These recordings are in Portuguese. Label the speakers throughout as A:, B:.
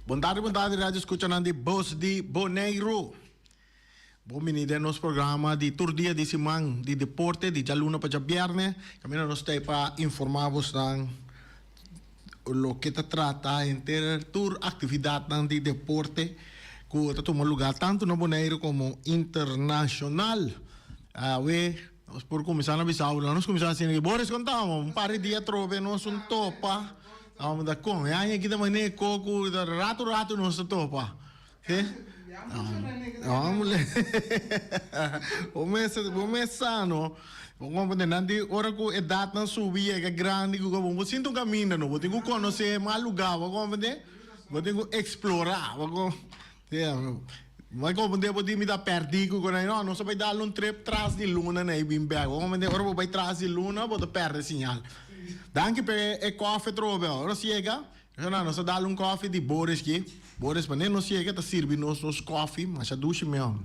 A: Bondade, rádio escuchando de Voz de Boneiro. Bom menino nosso programa de todo dia de semana de deporte, de jaluna para viernes. Também nós temos para informar-vos o que se trata entre toda atividade de deporte que está tomando lugar tanto no Boneiro como internacional. Nós por começar a visar, nós começamos assim, Boris contamos, par de dias trove nós topa. Vamos dar com, aqui também nem coco, rato nós topa. Vamos lá. Começar, não? Vamos ver, nanti ora que a data não subia, que grande, que vamos sinto um caminho, não? Vou ter que conhecer mais lugar, vamos ver, vou ter que explorar, vamos mas como devo me dar perdido com não, não vai dar um trip atrás de luna, né? Bem bem, vamos ver, ora vou vai atrás de luna, vou perder sinal. Danke per e café trove, ora chega. Não, só dá um café de Boris aqui. Boris, mas nem não chega, tá servindo nos café, mas a ducha mesmo.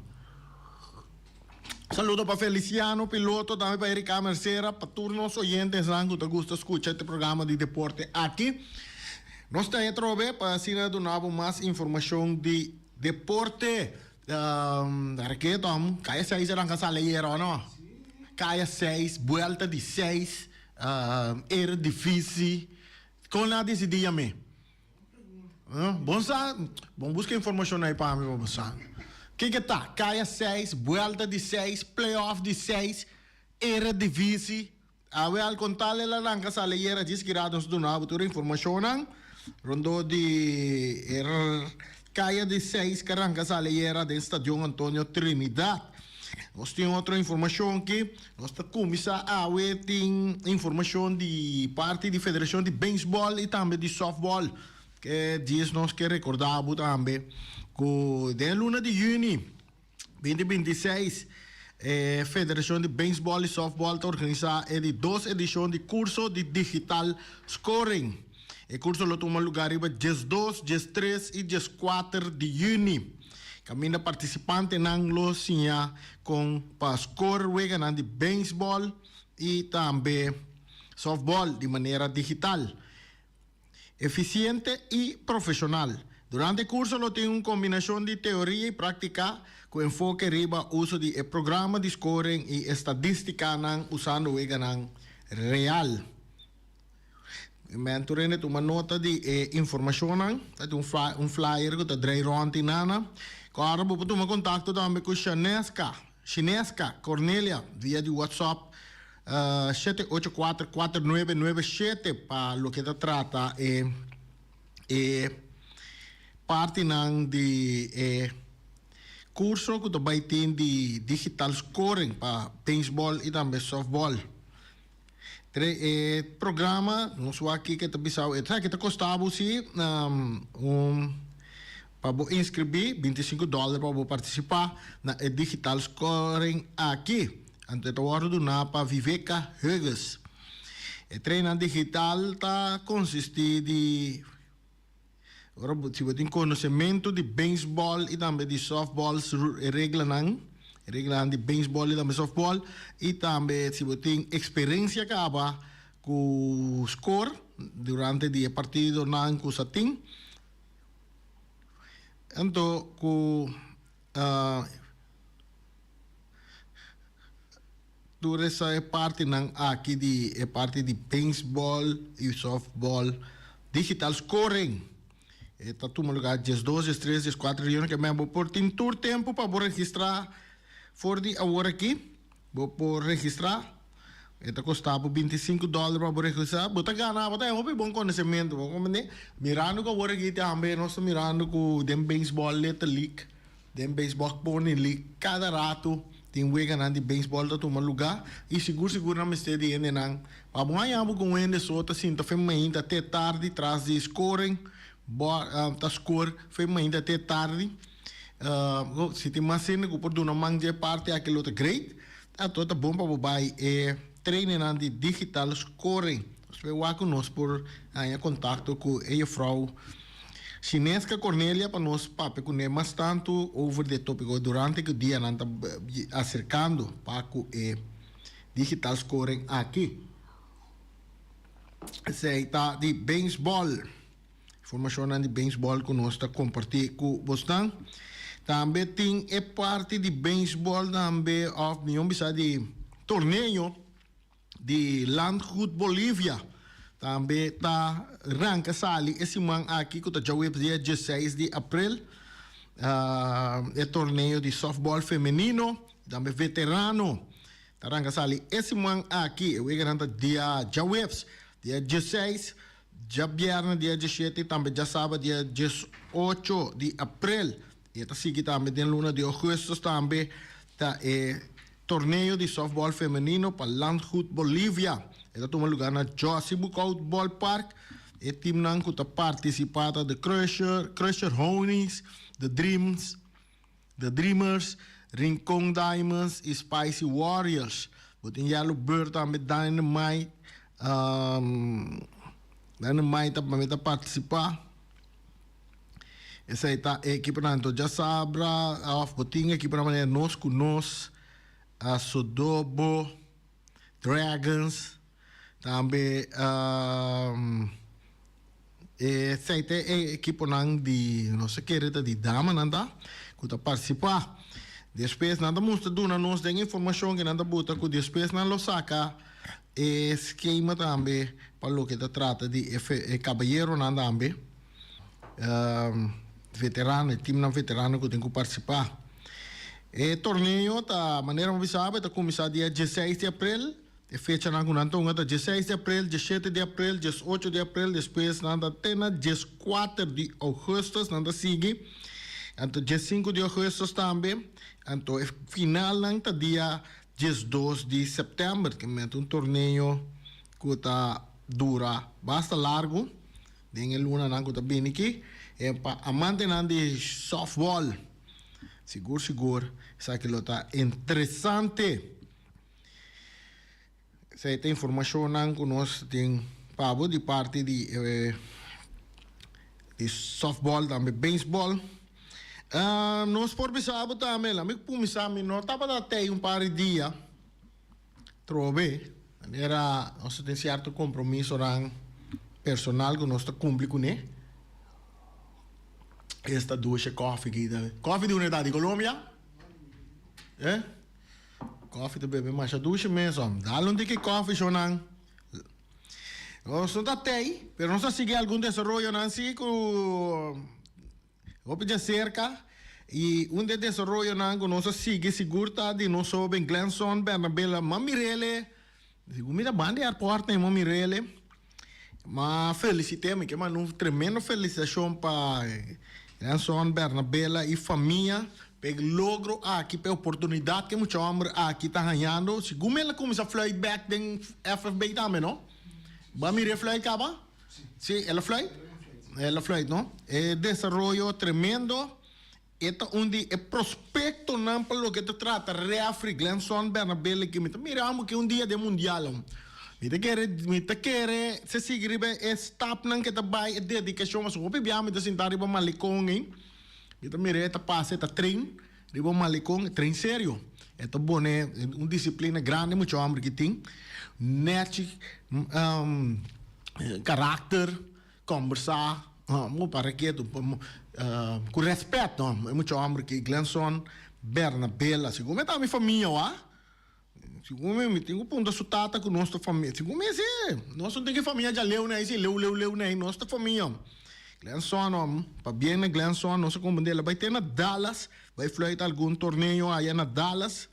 A: Saludo para Feliciano, piloto, também para Erika Mercera, para todos os oyentes que te gusta escuchar este programa de deporte aqui. Nós estamos trove para assim de novo mais informação de deporte. Aqui, Tom, caia 6 era que sale aí, não? Caia 6, volta de 6, era difícil. Com nada desse dia, bom buscar informação aí para mim, bom sabe. Que tá? Caia 6, volta de 6, playoff de 6, era difícil. Al contarle la ranca sale era disquirados do novo toda informação, rondo de caia de 6, que arranca sale era do estádio Antônio Trinidad. Nós temos outra informação que nós estamos começando a ver informação de parte da Federação de Beisebol e também de Softball, que diz nós que recordamos também que de luna de junho 2026 a Federação de Beisebol e Softball está organizando de 2 edições de curso de Digital Scoring. O curso lo toma lugar em dias 2, dias 3 e dias 4 de junho. Camina participante nang losinha com para score wega de beisebol e também softball de maneira digital, eficiente e profissional. Durante o curso lo tem uma combinação de teoria e prática com enfoque riba uso de programa de scoring e estatística nang usando wega real. Mentorene uma nota de informação nang, um flyer que está drai ronti nana. Agora vou tomar contato também com Chinesca Cornélia via de WhatsApp 7844997 para o que se trata parte de curso que também tem de digital scoring para baseball e também softball. Programa não só aqui que que te custava sim para inscrever $25 para participar na digital scoring aqui. Anterior do para Viveka Huges. O treino digital está consiste de se você tem conhecimento de beisebol e também de softball, regla de beisebol e também softball e também se você tem experiência com o score durante o partido não com o tem. Então, toda essa parte aqui de parte de baseball e softball, digital scoring. Está tudo lugar dias 2, dias 3, dias 4 anos que mesmo por todo tempo para registrar for de agora aqui, vou registrar. Está custava $25 para registrar, bota ganhar, bota um bom conhecimento, mirando que agora aqui também nós estamos mirando que dem baseball letra league, dem baseball pony league, cada rato tem wega de baseball da toma lugar e seguro não me esteja ainda não. Para amanhã vou com ele só tá sim tá feminino até tarde traz de scoring, tá score feminino até tarde. Se tem mais cena que por uma manga parte aquele outro great, tá toda bom para vai treinen de digital scoring. We waken nos por contato com a vrouw Chinesca Cornélia para nós para mais tanto over the tópico durante o dia não está acercando para o digital scoring aqui. Se está de beisebol informação de beisebol que nós está compartilhando com vocês. Também tem a parte de beisebol também of União de torneio de Landgoed Bolívia. Também está arranca sali esse man aqui que está já dia 16 de abril. É torneio de softball feminino, também veterano. Arranca sali esse man aqui, eu garanto dia já dia 16, já viernes dia 17, também já sábado dia 18 de abril. E está seguindo também de luna de agosto também tá torneio de softball feminino para Landgoed Bolívia. Está toma lugar na Josie Bukout Ballpark. E team nan que está participando de Crusher Honeys, The Dreamers, Rincon Diamonds e Spicy Warriors. Botin Yellow Bird também Dynamite. Dynamite também está participando. Essa é a equipe nanto já sabra, botin equipe namanya nos kunos, Sodobo, Dragons, também essa é a equipe nang de não sei que reta de dama nanda, que está participar. Depois nada mostra duna nos tem informação que nada bota que depois não lo saca esquema também para o que trata de caballero nanda também. Veterano, time na veterano que tem que participar. O torneio, da maneira como você sabe, está começando dia 16 de abril. A fecha na Gunantong, 16 de abril, 17 de abril, 18 de abril, depois nada tena 14 de agosto, nada sigue. Então, 15 de agosto também. Então, o final nada dia 12 de setembro, que é torneio que está dura bastante largo. Tem luna nada que está bem aqui. É para amante de softball. Seguro. Isso aqui está interessante. Essa tem informação que nós temos para de parte de softball, também beisebol. Nós por sábado também, lá me pumisami não estava até par de dias. Trove, era nós tem certo compromisso personal que nós cumprimos com ele. Esta duas coffee aqui. Coffee de unidade de Colômbia? Coffee de bebê, mas a duas mesmo. Dá-lhe um que coffee, Jonan. Nós não está aí, mas nós seguimos algum desenvolvimento, não sei, vou pedir cerca. E desenvolvimento que nós seguimos, seguro, de nós sobre Glenson, Bernabela, Mamirele. Segunda banda de airport, Mamirele. Mas felicitemos, que é uma tremenda felicitação para Glenson, Bernabela e família. Pelo logro aqui, pela oportunidade que muitos homens aqui estão ganhando. Se como ela começa a fly back em FFB também, não? Mamirele fly acaba? Sim, ela fly? Ela fly, não? É desenvolvimento tremendo. Este onde é prospecto não para o que te trata refri Glenson Bernabela que miramos que dia de mundial me quer se seguir é stop não que te vai dedicação mas o bibiamo de sentar riba malicong hein me mire ta passe ta trein riba malicong trein sério é bom é disciplina grande muito homem que tem net caráter conversar mo para que com respeito, é muito homem que Glenson, Bernabela, segundo está minha família, segundo eu tenho ponto de sutata com nossa família, segundo eu sei, nós não temos família já leu né, esse leu né, nossa família, Glenson, para bem na Glenson, nossa comunidade vai ter na Dallas, vai fluir algum torneio aí na Dallas,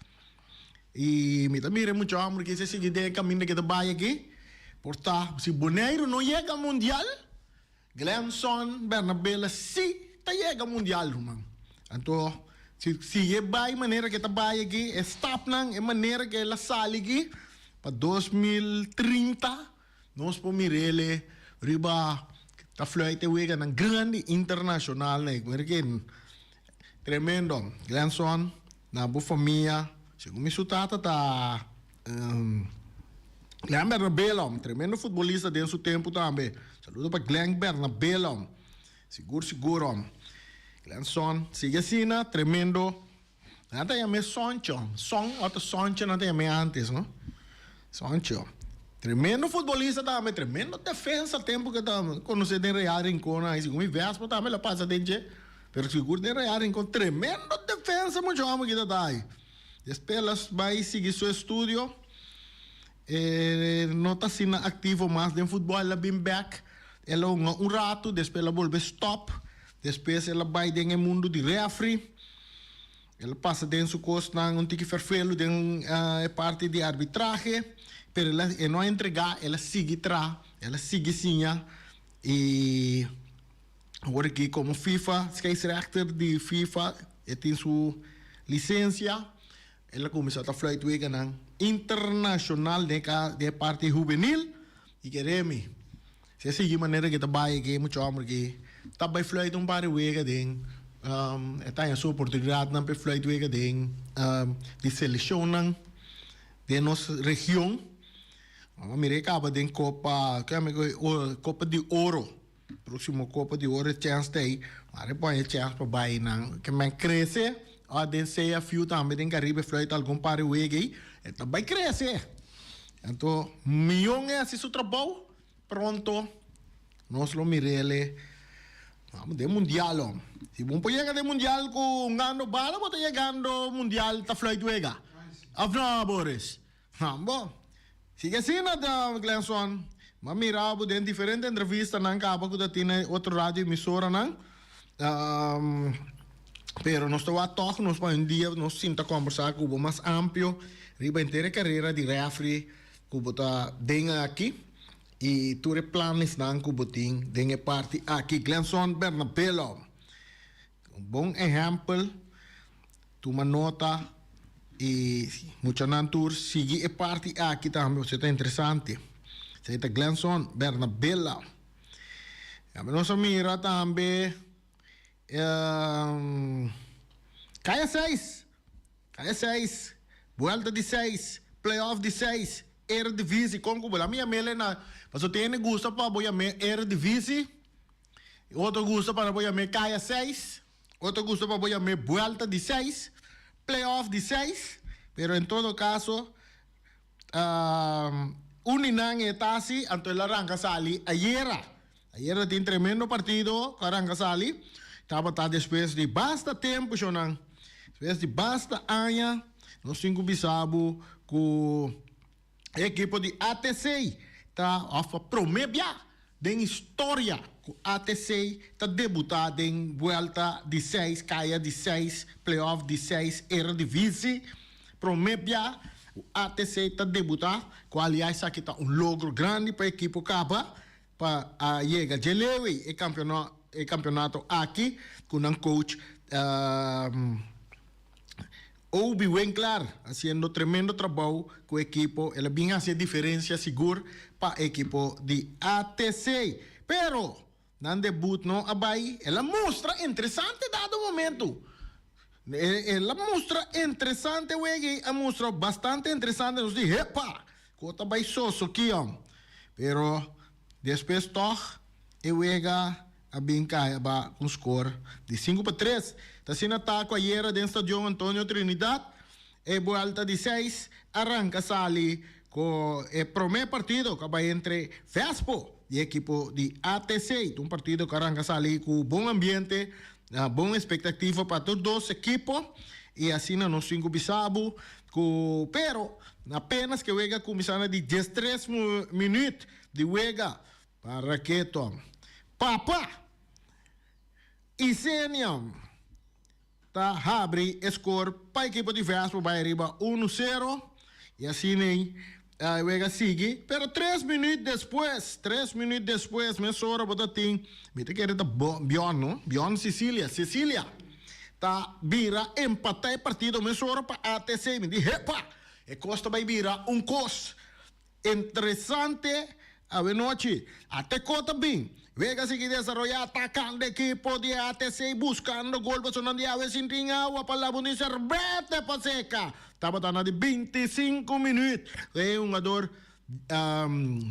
A: e me também é muito homem que se seguir de caminho que vai aqui, portanto, se Boneiro não chega ao mundial, Glenson, Bernabela, sim, está chega mundial, mano. Então, se é bem maneira que está bem aqui, stop não, é maneira que ela sai aqui para 2030, nós podemos ele riba está fluindo wega na grande internacional, né? Porque tremendo, Glenson, na boa família, segundo me sutata tá Glenn Bernabela, tremendo futebolista dentro do tempo também. Saludo para Glenn Bernabela, seguro. Glenson, sigue assim, tremendo. Nada é mais Soncho. Outro Soncho não tem mais antes, não? Soncho. Tremendo futbolista também, tremendo defensa tempo que também. Quando você tem Real Rincón, aí como Vespa também, ela passa dentro. Pero seguro tem Real Rincón, tremendo defensa, muito amo que tá aí. Depois ela vai seguir seu estudo. Não está sendo ativo mais no futebol, ela vem back. Ela rato, depois ela volta stop. Depois ela vai no mundo de referee. Ela passa dentro do curso, não tem que verfelo, tem parte de arbitragem. Pero ela não entregar, ela sigue atrás, ela sigue sim. E agora aqui como FIFA, scheidsrechter de FIFA, tem sua licença. Ela começou a fluir na internacional de parte juvenil. E queremos, se seguir maneira que trabalha aqui, muito amor aqui, também fluir um par de vezes tem a sua oportunidade de fluir de seleção de nossa região. Mire acaba de Copa de Ouro. Próximo Copa de Ouro chance tem. Mas põe a chance para baixo não. Que mais cresce, a denseia fio também tem que arriba fluir algum par de vezes aí, também cresce. Então, milhão é assim o trabalho. Pronto, nós lo mirele. Vamos de mundial. Se vamos chegar de mundial com ganhando bala, vamos chegando mundial tá fluir wega. Afna Boris. Bom. Sigue assim, nada, Glenson. Mas mirava em diferentes entrevistas, não acaba que tinha outra rádio emissora, não. Pero nós estamos a toque, nós um dia nós sinta conversar com o mais amplo, riba inteira carreira de referee, que o está dentro aqui. E tudo planos não que o tem dentro parte aqui, Glenson Bernabello. Um bom exemplo, toma nota. E muita natur sigue a parte aqui também, você está interessante. Você está Glenson Bernabello. A nossa mira também caia 6, volta de 6, playoff de 6, Eredivisie, como a minha melena, mas eu tenho gosto para boia me Eredivisie, outro gosto para boia me caia 6, outro gosto para boia me volta de 6. Playoff de 6, pero en todo caso, uninang etasi, anto el arranca sali, ayer tiene un tremendo partido, arranca sali, estaba después de basta tempo, después de basta años, nos cinco bisabo, com o equipo de ATC, tá a promebia de história. O ATC está debutado em volta de 6, caia de 6, playoff de 6, Eredivisie. Promebia, o ATC está debutado, que aliás aqui está logro grande para a equipe Capa, para chegar de leve e campeonato aqui, com um coach Obi Winkler, fazendo tremendo trabalho com a equipe, ela vinha a fazer diferença segura para a equipe de ATC. Pero, no debut no abai, ela mostra interessante dado momento. Ela mostra interessante, ela mostra bastante interessante. Nos diz, epa, cota bai soso aqui, pero, depois toch, ela a brincar com score de 5-3. Está sendo ataque ayer dentro do estádio Antônio Trinidad. E volta de 6, arranca sali com o primeiro partido que vai entre Vespo e a equipe de ATC. Um partido que arranca sali com bom ambiente, boa expectativa para todos os equipos. E assim nos 5 bisabo. Pero apenas que o começar de 13 minutos de Wega para que Papa e Senior tá abre score para a equipe de Vespa vai arriba 1-0 e assim nem a Vega sigue, pero 3 minutos depois me sora bota tem me te querer da Bjorn Cecília tá vira empatar partido me sora para ATC me diz epa e Costa vai virar cos interessante a noite até cota bem Vega sigue desarrollar atacando equipo de ATC buscando gol sonando a vez sin agua para la bonita cerveza paseca. Estaba dando de 25 minutos. É um jogador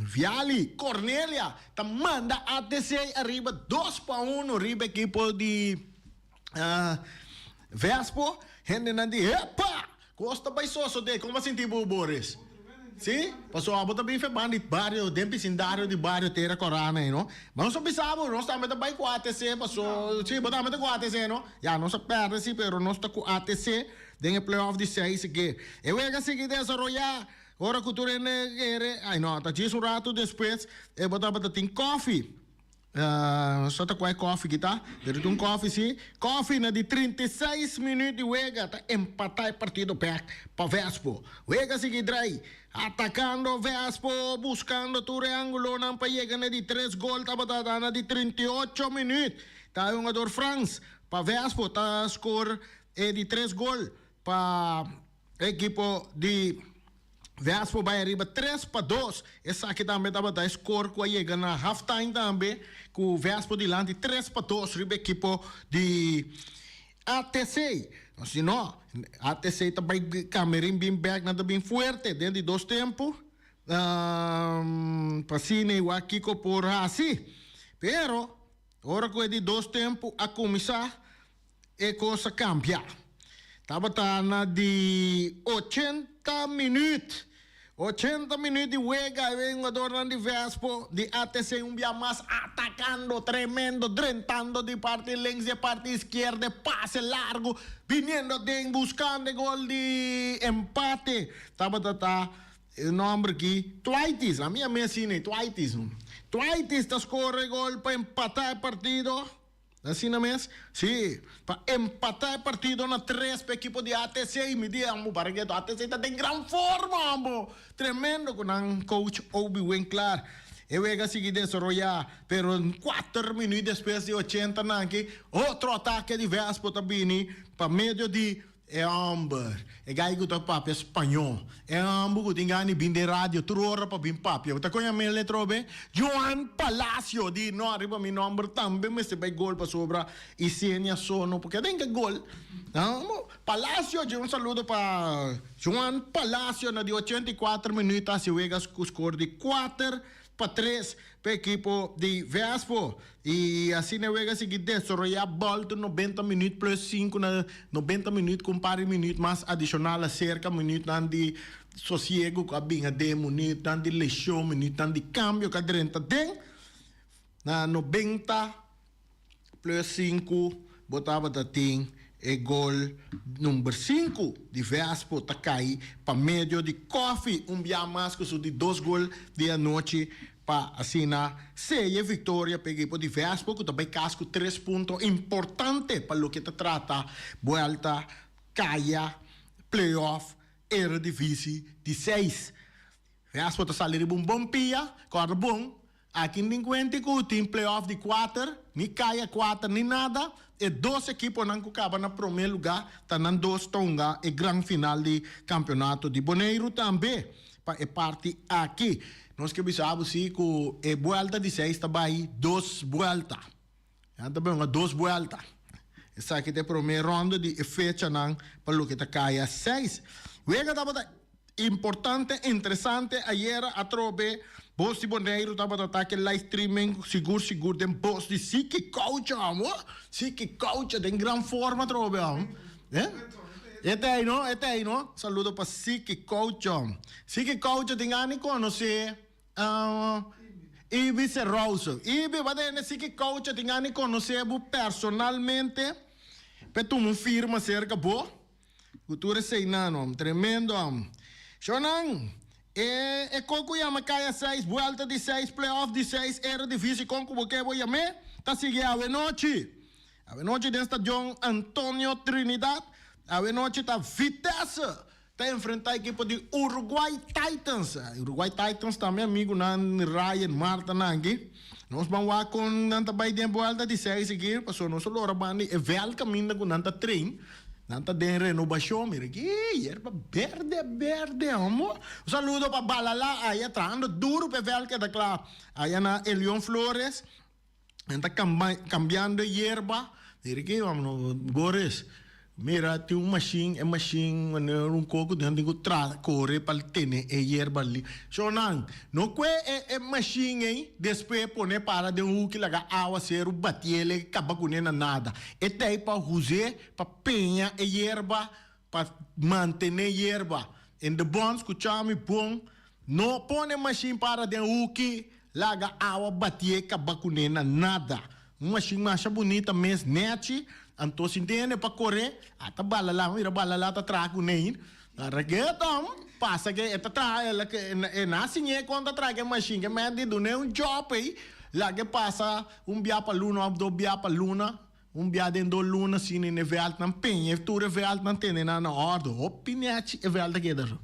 A: Viali, Cornelia, manda ATC arriba 2-1 arriba equipo de Vespo. Gente não diz, epa, Costa vai sosso de como assim tipo Boris? Sim, passou a botar bem febando de bairro, de vecindário de bairro Terra Corana, não? Mas não pensava, nós estamos bem com a ATC, passou, sim, botamos com a ATC, não? Já, não se perde, sim, pero nós estamos com a ATC, tem o playoff de 6 aqui. Eu vou conseguir desenvolver, agora que tu ai não, tá disso um rato depois, eu botava tem coffee. Só tá com a coffee, tá? Tem um coffee, sim. Coffee na de 36 minutos de Wega, tá empatar partido para Vespo. Wega seguir drai. Atacando Vespo, buscando triângulo, não para chegar de 3 gols, tá batata na de 38 minutos. Tá um jogador France, para Vespo, tá score de 3 gols para equipo de Vespo vai arriba 3-2. Essa aqui também estava da score que chega na halftime também, com o Vespo de lante 3-2, riba equipo de ATC. Se não, ATC também Camerim bem back, nada bem forte, dentro de 2 tempos. Passine o Akiko por assim. Pero, agora que é de 2 tempos, a começar, a coisa cambia. Estava na de 80 minutos. 80 minutos de Wega, vengador de Vespo, de ATC um dia mais atacando, tremendo, drentando de parte lengua e parte esquerda, passe largo, viniendo de buscando gol de empate. Estava o nome aqui, Twaitis, a minha mensagem é Twaitis. Twaitis está score gol para empatar o partido. Assim não é? Sim, para empatar o partido na 3 para a equipe de ATC e me diamo para que o ATC está em grande forma, amor. Tremendo com o coach Obi-Wan Clark. Eu ia seguir desenvolver, pero em 4 minutos depois de 80 aqui, outro ataque de Vespo também para meio de Amber. E gai que tá papo espanhol. Amber que tinha ni bin de rádio, tu hora para bin papo. Eu tá conha mele trobe. Joan Palacio di no arriba mi number também, mas se vai gol para sobra e Senia sono porque tem que gol. Palacio, um saludo para Joan Palacio na de 84 minutos, se Vegas com score de 4-3 para equipo de Vespo. E assim na Vega seguir desarrollar volta 90 minutos plus 5 na 90 minutos com par minutos mais adicional a cerca minutos de sossego com a binha de minutos de leixão minutos de câmbio que 30 tem na 90 plus 5 botava da tem e gol número 5 de Vespo tá cai para meio de Coffee dia mais que de 2 gols de a noite para assinar 6 vitória para equipo de Vespo que também casco 3 pontos importante para o que te trata volta caia playoff Eredivisie de 6 Vespo tá salir bom pia corre bom aqui em 50 que tem playoff de 4 ni caia 4 ni nada e 2 equipos não acabam na primeiro lugar tá na 2 tonga e grande final de campeonato de Bonaire também para parte aqui nós que sabemos sim que a volta de 6 também 2 voltas também uma 2 voltas essa aqui é a primeira ronda de fecha não para o que tá caia 6 vega estava importante interessante ayer a trobe Boss de Bonaire estava ataque live streaming seguro tem boss de Siki Coach amor Siki Coach tem grande forma trobe Ete aí não saludo para Siki Coach Siki Coach tem ani conhecer Ibi Serroso Ibi vai ter Siki Coach tem ani conhecer personalmente para tu me firma cerca bo cultura sei não tremendo Shonan e Coco Yama caia 6, volta de 6, playoff de 6, Eredivisie com como que vou chamar, tá seguindo a noite desta John Antonio Trinidad, a noite tá Vitesse, tá enfrentar a equipe de Uruguay Titans também amigo na Ryan Marta nangi, nós vamos lá com nanta vai de volta de 6 aqui, passou nosso lora bani e vel caminho com nanta trein. Nanta de renovação, mira aqui, erva verde, amor. Um saludo para Balala, aí entrando duro para ver que está claro. Aí na Elion Flores, está cambiando hierba. Mira aqui, vamos, Boris. Mira, tem uma machine, um coco dentro de corre para ter hierba ali. So, não é machine aí, depois pôr para de que laga água ser o batiele, acaba com nada. É daí para usar, para penha hierba, para manter hierba. Em de bons, escutamos bom, No pone machine para de uki, laga awa batie kabacunena, nada. Uma machine mais bonita, mas nete, anto se entende para correr, ata bala lá, mira bala lá, tá trago nem. Reggaeton, passa que esta tra, ela que nasce nem quando traga machine, que mede do né job aí, lá que passa bia para luna, do bia para luna. Bia dentro luna, sim, e neve alto não penha, tu neve alto não tem na ordem, opinete, neve alto que dar.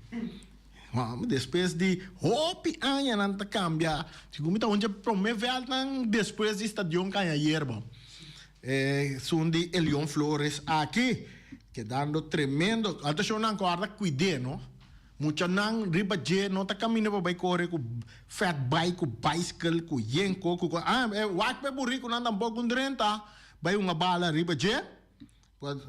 A: Depois de hopi anya não cambia, se como tá onde promove alto depois de estadião canha hierba. São de Elion Flores aqui, que dando tremendo, até se não guarda cuide, no? Muita não riba je, não tá caminhando para correr com fat bike, com bicycle, com yenko, com wak pe burrico não também com drenta. Vai uma bala riba je,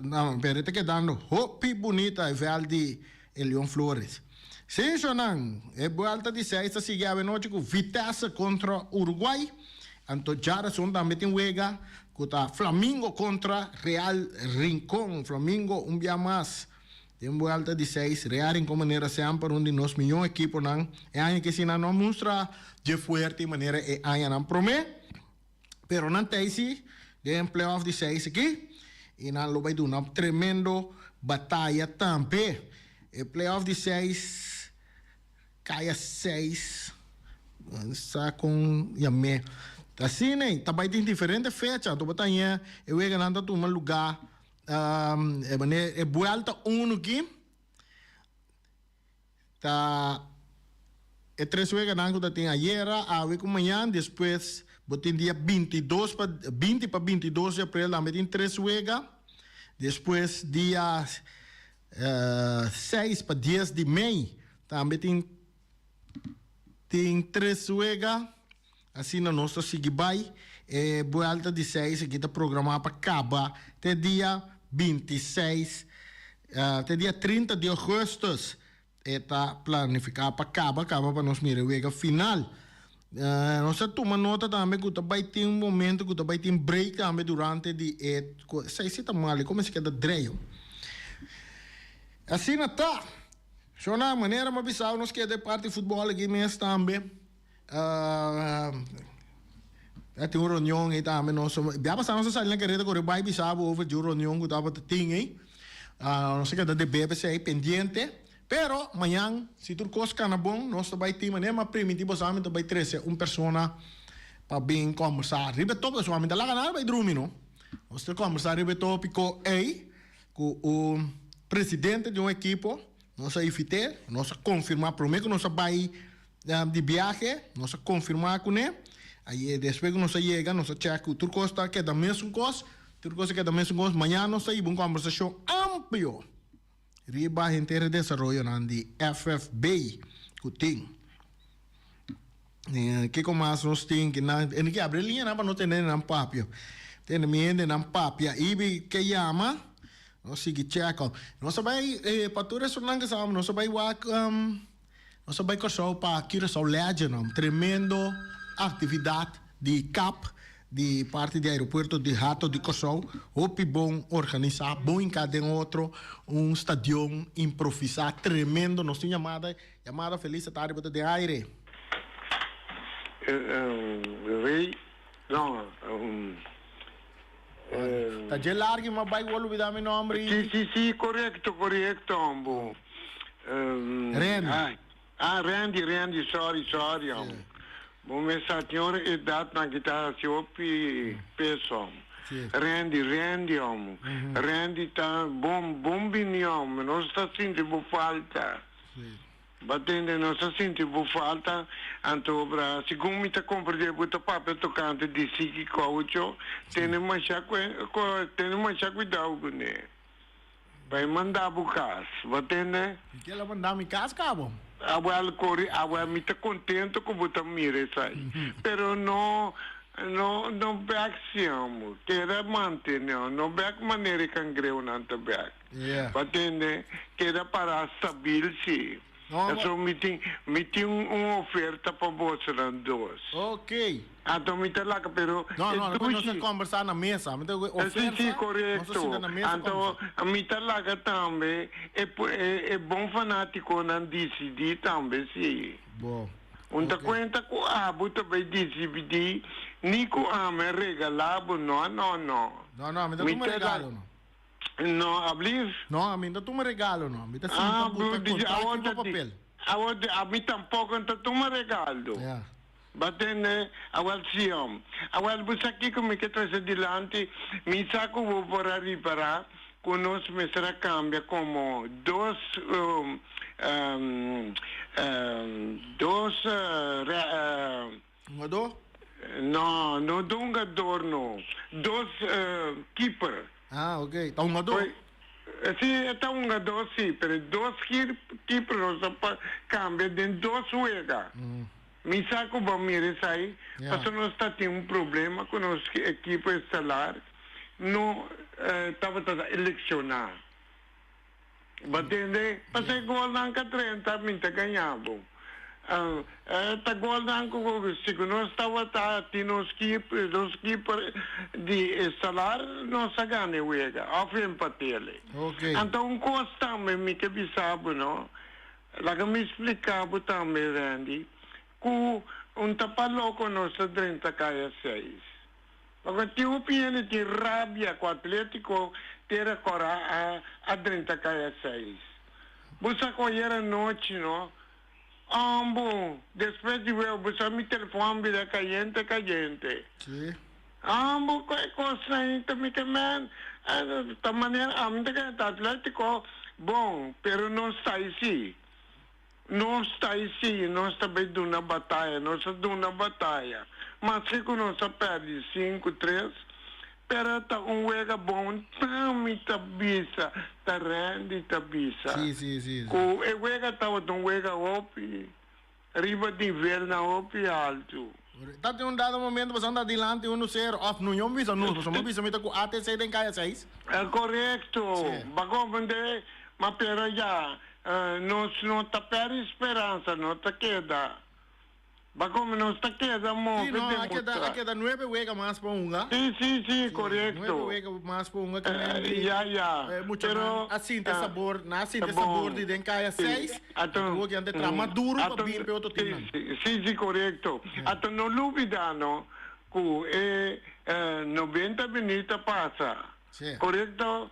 A: não, pero te quedando hopi bonita e vel de Elion Flores. Sim, não, é volta de 6 a seguir a noite com Vitesse contra Uruguai. Anto jara son também tem wega, com Flamengo contra Real Rincón. Flamengo dia mais. Tem volta de 6, Real Rincón maneira sempre onde nós melhor equipo não. É aí que se não mostra de forte maneira é aí não promete. Pero não tem se de playoff de 6 aqui e não lo vai dar uma tremendo batalha também. E playoff de 6 caia 6 está com yame assim né também tem diferente fecha tu batalha eu ia ganhando tu um lugar é volta aqui tá é 3 vezes ganhando da tem ayer a ver como amanhã depois botem dia 22 para 20 para 22 de abril também tem 3 vezes depois dia 6 para 10 de maio também tem 3 vezes assim na nossa seguibai volta de 6 aqui está programado para acabar até dia 26 até dia 30 de agosto está planificado para acabar para nós mirar o final. Nós toma nota também que vai ter momento que vai ter break também durante de sei se tá mal como se queda dreio assim não tá só na maneira mas bisau nós quer de parte de futebol aqui mesmo também tem uma reunião aí também nós já passamos a sair na carreira que vai bisau over de reunião que tava tem aí nós quer de BBC aí pendente. Pero amanhã, se tu cosca na bom, nós vai ter maneira mais primitiva, somente vai trazer uma pessoa para bem conversar. Ribeto, somente lá ganar vai dormir, não? Nós temos conversar ribeto pico com o presidente de uma equipe, nós FT, nós confirmar primeiro que nós vai de viagem, nós confirmar com ele. Aí depois que nós chega, nós checa o tu costa que é da mesma coisa, tu costa que é da mesma coisa. Amanhã nós temos uma conversação ampla. Riba inteira de desenvolvimento de FFB que tem que como nós temos que na que abre linha para não ter nem papel tem meio nem papel e que chama nós sigue checa nós vai para tudo isso não que sabemos nós vai nós vai correr para aqui só legend tremendo atividade de CAP de parte do aeroporto de Rato de Cossou, hopi bom organizar, bom em cada outro, estadião improvisado, tremendo, nós temos chamada feliz tarde para de aire.
B: Rei, não,
A: tá de largo, mas vai o me dar meu nome.
B: Sim, correto, ambo.
A: Randy.
B: Randy, sorry, ambo. Bom, essa senhora é data na guitarra se opi peso. Randy, homem. Randy tá bom bem, homem. Nós está sentindo falta. Batendo, nós está sentindo falta. Antobra, segundo me tá compreendendo, botar papel tocante de siki caucho, tem mais cuidado, né? Vai mandar bucas, batendo.
A: Que ela mandar me casa, cabo?
B: Agora me está contente com o mira isso aí. Pero não back siamo, que era manter, não back maneira que angreu não back. Batende, que era para stabil sim.
A: No,
B: Então, me tem uma oferta para você nas duas.
A: Ok.
B: Então, me tem lá, pero...
A: Não, depois nós temos que conversar na mesa.
B: Sim, correto. Então, me tem lá também, é bom fanático não decidir também, sim.
A: Bom.
B: Unta conta com a buta vai decidir, Nico ame regalado, não.
A: Não, me dá um regalo, não.
B: Não, abrir?
A: Não, a mim dá um regalo, não. Me dá cinta puta contrato e papel.
B: A mim tampouco não tá um regalo.
A: Yeah.
B: Batene, awal siyom. Awal busaki ko mi traz adelante, mi saco vou para reparar, conosco me será cambia como dos no dunga dorno, dos keeper.
A: Ah, ok. Tá um ador?
B: Sim, é um ador, sim, pero dos keeper não cambia de dos uega. Mi saco ba mire sai, passo nós está tem problema com nossa equipe estelar, não estava a eleicionar. Batende, passei gol não que 30 minta ganhava. Tá gol não que se nós estava tem nos keeper de estelar não se ganha uega, off empatele.
A: Ok.
B: Então costa me que bisabo não, lá que me explicava também Randy. Ku tapalo ko no sa 30 kaya 6. Pag tiupian ti rabia ko Atletico tira cora a 30 kaya 6. Busa ko era noche no. Ambo, después de ver busa mi telefone vida caliente.
A: Sí.
B: Ambo ko cosa mi que man ta manera aminte que Atletico bom, pero não está aí. Não está aí, não está bem de uma batalha, não está de uma batalha. Mas se não está perde 5-3, pero tá uega bom, também tá bisa, tá rende, tá bisa.
A: Sim.
B: O uega tá uega opi, riba de inverno opi alto.
A: Tá tem dado momento você anda adiante 1-0, off no yom bisa no, você não bisa mita com ATC den kaya 6.
B: É correto. Bago vende, mas pero já não está per esperança, não está queda. Mas como não está queda,
A: sim, não, há queda 9 huega mais para unga.
B: Sim, correto.
A: 9 huega mais para unga que muito
B: pero
A: assim tem sabor, sabor de den kaya 6. Então o que ande trama duro para vir para outro time.
B: Sim, correto. Então não duvida não, que 90 minutos passa. Correto?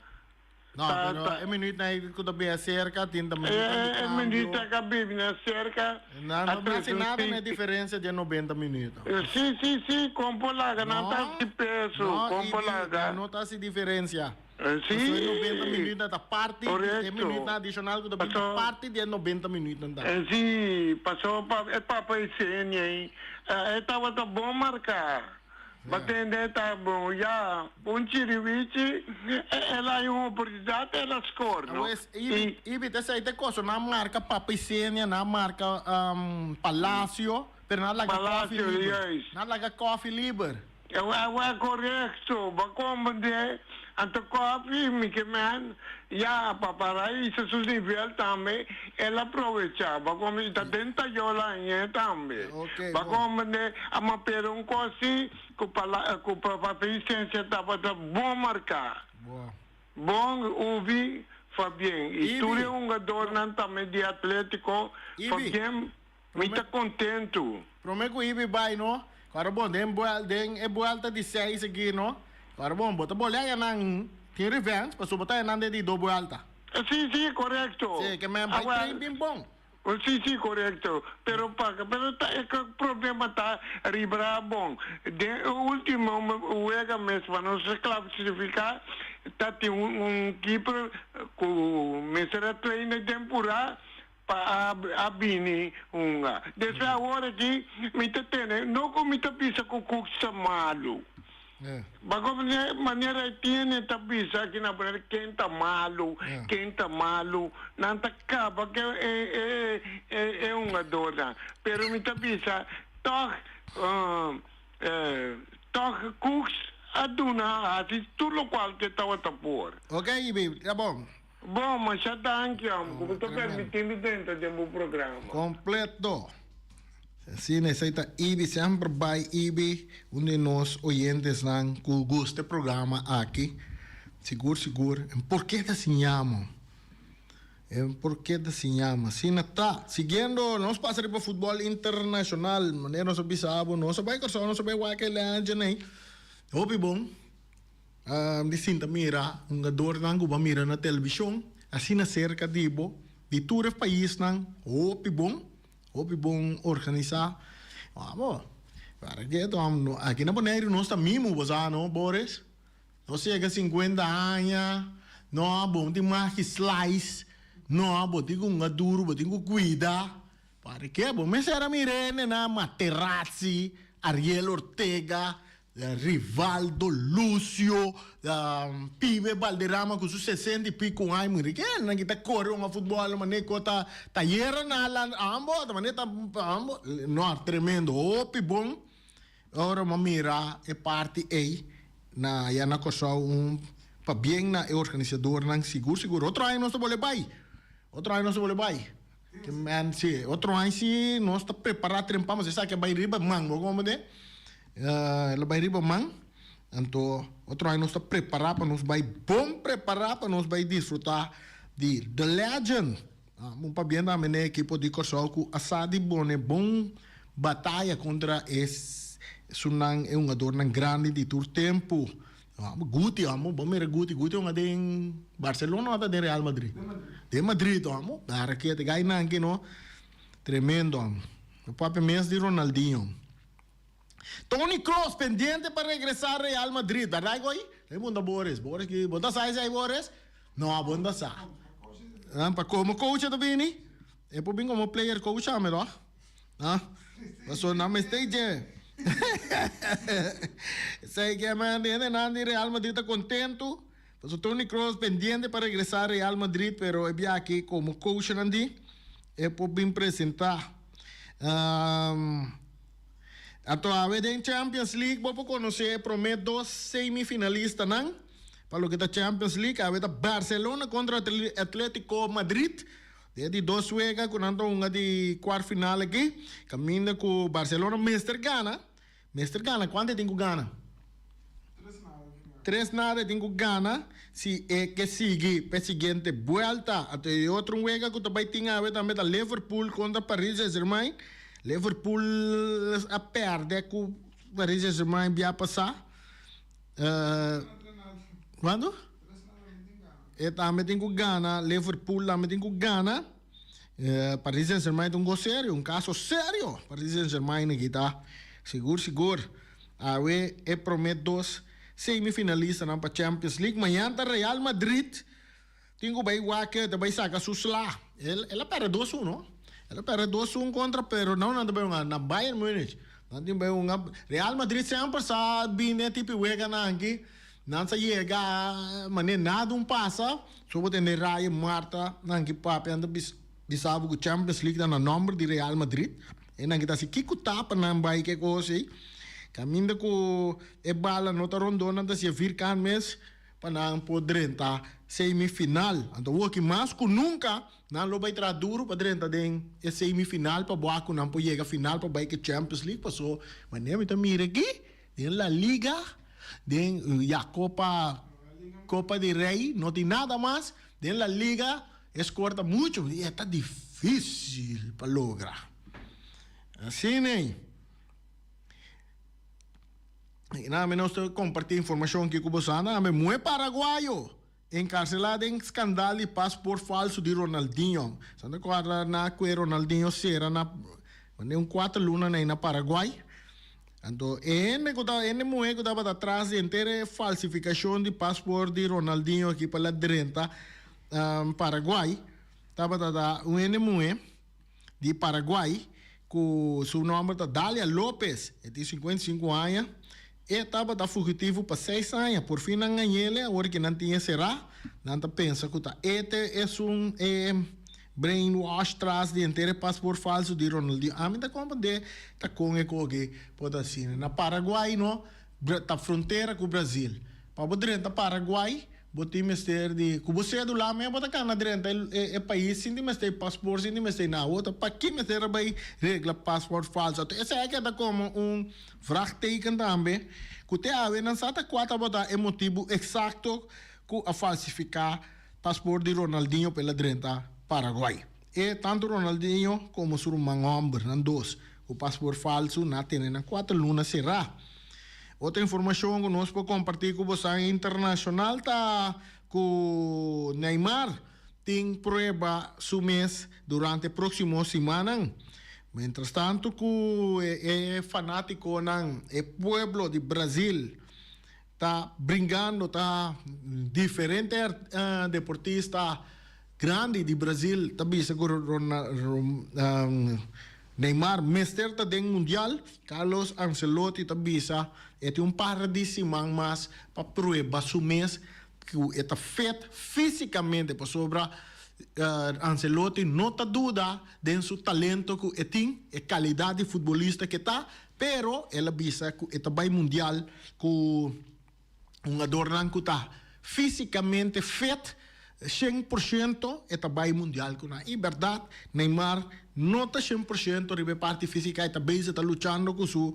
A: No, pero è minuto na ikut bem cerca, tinta minuto.
B: É minuto que bem cerca.
A: Não há nada na diferença de 90 minutos.
B: Sim, compolaga, não tá de peso, compolaga.
A: Não tá se diferença.
B: Sim.
A: 90 minutos da parte, é minuto adicional que da parte de 90 minutos.
B: Sim, passou para esse aí. Estava bom marcar. Batende tá bom, já Punchirivici, ela é uma oportunidade, ela score, não?
A: Ibi, essa aí tem coisa, na marca Papicenia, na marca Palácio, pero na laga Coffee Liber. Na laga Coffee Liber.
B: É correto, mas como de, ante coffee, me que man, já para isso sus nível também, ela aproveitava, como está dentro de lá em também. Mas como de, a uma pergunta assim, que para a licença estava bom marcar. Bom ouvir, Fabien. E tu é um jogador também de Atlético, Fabien, me está contento.
A: Prometo que Ibi vai, não? Para bom, den vuelta de 6 aqui, não? Para bom, bota bola aí nang tem revenge, para subir aí nang de do vuelta.
B: Sim, correto.
A: Sim, que me vai bem bom.
B: Sim, correto. Pero tá o problema tá ribra bom. De último o ega mês para não se classificar, tá tem keeper com mesera treino temporada para abini unga. Desde agora aqui, me tem, não como me pisa com cuxa malo. Bago maneira tiene tapisa que na verdade quem tá malo, não tá capa que é uma dona. Pero me tapisa toch cux aduna assim tudo qual que estava tapor.
A: Ok, Ibi, tá bom.
B: Bom, mas já danke, homem. Como estou permitindo dentro do meu programa.
A: Completo. Assim, necessita IBI, sempre vai IBI, onde nós oyentes não gostam do programa aqui. Seguro, seguro. Por que assim chama? Por que assim chama? Se não está seguindo, nós passamos para o futebol internacional, maneira nós sabemos, nós sabemos que nós sabemos que é a gente, Opi bom. De sinta mira, jogador não vai mirar na televisão, assim na cerca de todos os países não, opi bom organizar. Vamos, para que aqui na Bonaire nós está mesmo usando, Boris. Nós chega 50 anos, não bom tem mais que slice, não bom tem um duro, bom tem cuida. Para que bom, mas era mirene na Materazzi, Ariel Ortega, Rivaldo, Lúcio, Pibe Valderrama com seus 60 e pico anos, que não kita corre um futebol, mas nem cota taller na ambos, mas nem ambos, não tremendo, opi bom. Ora mira é parte aí na ya na cosa para bem na organizador nang seguro outro ano nós não vai que man se outro ano se nós está preparado trempa mas sabe que vai riba mango como de ela vai riba mang então outro ano nós está preparado para nós vai bom preparado para nós vai desfrutar de The Legend para bem da minha equipe de corso com assadi bom batalha contra esse sunang é jogador grande de todo tempo. Guti, vamos ver Guti é um de Barcelona ou de Real Madrid? De Madrid, vamos. Para que te ganha aqui, não? Tremendo, o papel mesmo de Ronaldinho. Toni Kroos pendiente para regressar ao Real Madrid, verdade, goi? É bom da Boris que bota sai aí Boris? Não, bom da sai. Para como coach do Vini? É por bem como player coach, amigo. Passou na stage. Sei que Nandi Real Madrid está contento. Pues Toni Kroos pendiente para regresar a Real Madrid, pero é aqui como coach Nandi é por bem apresentar. Atualmente em Champions League, vou conhecer prometo 2 semifinalistas não. Para o que está Champions League, a Barcelona contra Atlético Madrid. De 2 juega com uma de quarto final aqui, caminha com Barcelona, Mestre Gana, quanto tem que Gana? 3-0 tem que Gana, se é que sigue para a seguinte volta, até outro juega que também tinha também da Liverpool contra Paris Saint-Germain, Liverpool a perde com Paris Saint-Germain vai passar, quando? E também tem que ganhar, Liverpool também tem que ganhar. Paris Saint-Germain tem um caso sério. Paris Saint-Germain aqui tá seguro. Awe é prometo 2 semifinalistas para Champions League. Amanhã tá Real Madrid. Tem que vai sacar susla. Ela perde 2-1, não? Ela perde 2-1 contra, pero não na Bayern Munich. Não tem Real Madrid sempre sabe, né? Tipo, wega na aqui. Não se chega, mas nada passa. Só vou ter Raya Marta, não que papi anda bisabo que Champions League na número de Real Madrid. E não que tá se kiko tapa na vai que coisa. Caminho com e bala nota rondona da se vir can mês para não poder entrar semifinal. Então o que mais que nunca não lo vai tra duro para dentro de semifinal para boa que não pode chegar final para vai que Champions League passou. Mas nem me mira aqui, em La Liga. A Copa de Rei, não tem nada mais. Dentro da Liga, corta muito e está difícil para lograr. Assim, né? E nada menos compartilhar informação aqui com você. Muito paraguaio encarcelado em escândalo de passaporte falso de Ronaldinho. Sabe quando na Ronaldinho será na 4 lunas na Paraguai? Então, ele mulher que estava atrás de inteira falsificação de passaporte de Ronaldinho aqui para a direita, Paraguai. Estava uma mulher de Paraguai, com seu nome é Dália Lopes, de 55 anos, e estava fugitivo para 6 anos. Por fim, não ganhei ele, agora que não tinha será, não pensa que este é brainwash traz de inteiro passaporte falso de Ronaldinho. A mim tá compreender, tá com que pode assim. Na Paraguai, não, tá fronteira com o Brasil. Para poder entrar Paraguai, boti mister di kubo cédula me bota kana drenta e país sindi mister passport sindi mister na outra pa que mister vai regla passport falso essa é que tá como vraagteken também que te ave não sata quatro bota é motivo exacto que a falsificar passport de Ronaldinho pela drenta Paraguai e tanto Ronaldinho como sur Mangom Bernardos o passport falso na tem na 4 lunas será. Outra informação que nós podemos compartilhar com você internacional tá com Neymar tem prova su mês durante a próxima semana. Mientras tanto, que é fanático ng pueblo de Brasil tá brincando, tá diferente deportista grande de Brasil, tá bisa Neymar, mister ta deng mundial, Carlos Ancelotti ta bisa, eti paradísimo mas pa prueba su mês que eta fet fisicamente pa sobra Ancelotti não ta duda den su talento que etin e qualidade de futebolista que tá, pero ela bisa que eta vai mundial que adornan que tá fisicamente fet 100% eta vai mundial kuna. E verdade, Neymar não está 100% ribe parte física, eta base está lutando com su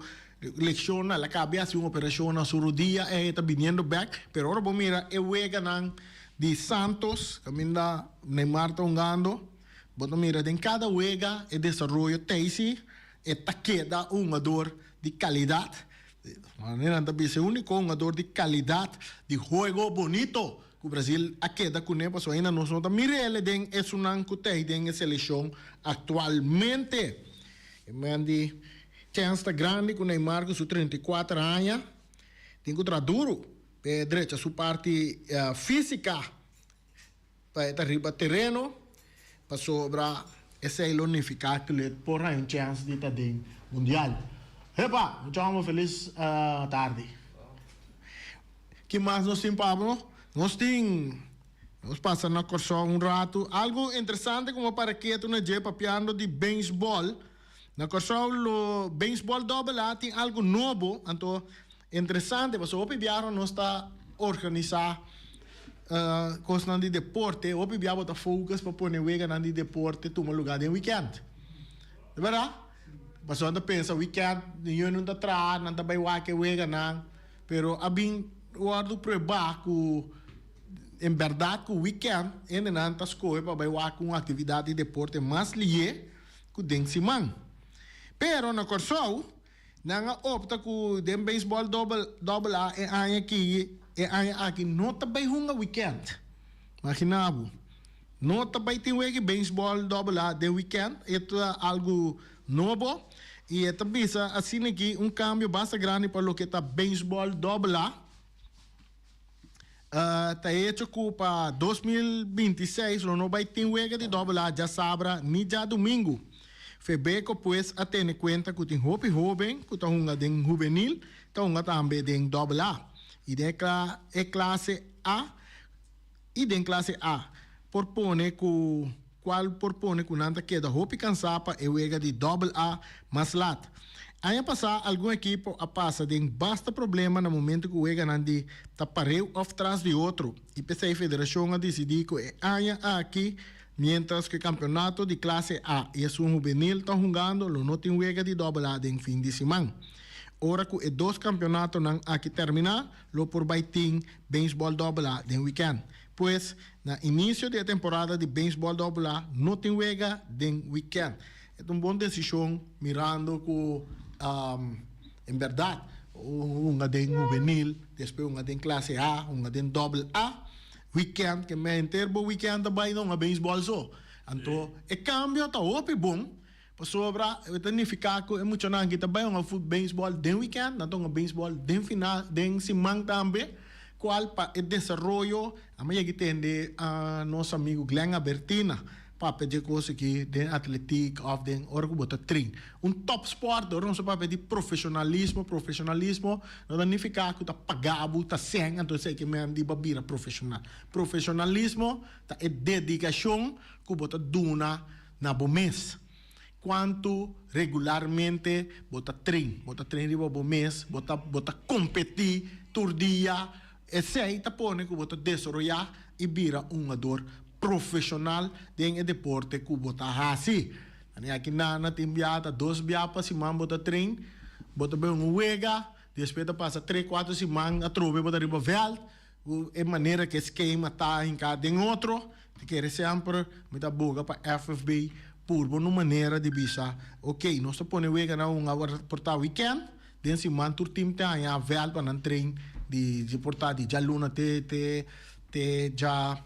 A: lesión, la cabeza una operación a su rodilla, está viniendo back, pero ahora vos mira, juega de Santos, camina Neymar está jugando, vos mira, en cada juega el desarrollo teisi, eta queda un jugador de calidad, de manera también se único un jugador de calidad, de juego bonito. O Brasil a queda com ele, só ainda nós não mire ele den é sunan que tem den a seleção atualmente. E mandi chance tá grande com Neymar com seus 34 anos, tem que trabalhar duro, direita sua parte física, para estar riba terreno, para sobra esse é unificar que ele por aí chance de estar den mundial. Epa, muito feliz tarde. Que mais nós temos, Pablo? Nós passamos na corção rato. Algo interessante como para que tu não jepa papiando de beisebol. Na corção o beisebol double A tem algo novo, então interessante. Mas o pibiaro não está organizar coisas de deporte. O pibiaro está focus para pôr wega na de deporte toma lugar de weekend. É verdade? Mas quando pensa weekend, eu não está atrás, não está bem wega na, pero abin guardo provar que em verdade que o weekend ainda não está escolhendo para vai com atividade de deporte mais lié que den simang. Pero na corção não opta que den beisebol double A é aqui não está bem um weekend. Imaginavo. Não está bem tem week beisebol double A de weekend, é algo novo e é também assim aqui cambio bastante grande para o que está beisebol double A. Está hecho que para 2026 não vai ter huelga de double A, já sabra, nem já domingo. Febeco, pues, a ter em conta que tem roupa jovem, que está em juvenil, está também em double A. E de classe A, e de classe A, propone que, qual propone que não queda roupa cansapa e huelga de double A, mas lá. Aí passar algum equipo a passa de basta problema no momento que o ega nandi tapareu atrás de outro e a federação a decidir que é aqui mientras que o campeonato de classe A e o juvenil estão jogando não tem ega de double A em fim de semana. Ora que os dois campeonatos não aqui terminar, lo por vai ter beisebol double A de weekend. Pois na início da temporada de beisebol double A não tem ega de weekend. É uma boa decisão mirando que em verdade, den juvenil, depois den classe A, den double A, weekend, que me interbo weekend também não é beisebol só. Então, é cambio, tá opi bom, para sobra, significa que é muito não que também é beisebol den weekend, não é beisebol den final, den semana também, qual para o desenvolvimento, a minha que tem de nosso amigo Glenn Albertina, para pedir coisas que den atletik of den orgo bota train. Top sport, orang sa para pedir profissionalismo não significa que tá pagado, tá sem, então sei que me andi babira profissional. Profissionalismo tá é dedicação que bota duna na mês. Quanto regularmente bota train riba mês, bota competir todo dia Esse tá pone que bota desarrollar e vira um ator profissional de deporte que bota assim. Aqui na tem biata, 2 biapas, se man bota trein, bota bem uega, depois passa 3, 4 se man a trove bota riba vel, é maneira que esquema tá em cada outro, que sempre me dá boga para FFB por uma maneira de bisa. Ok, nós põe uega na portar weekend, den se man tur team tá em a vel para não trein de portar de já luna te já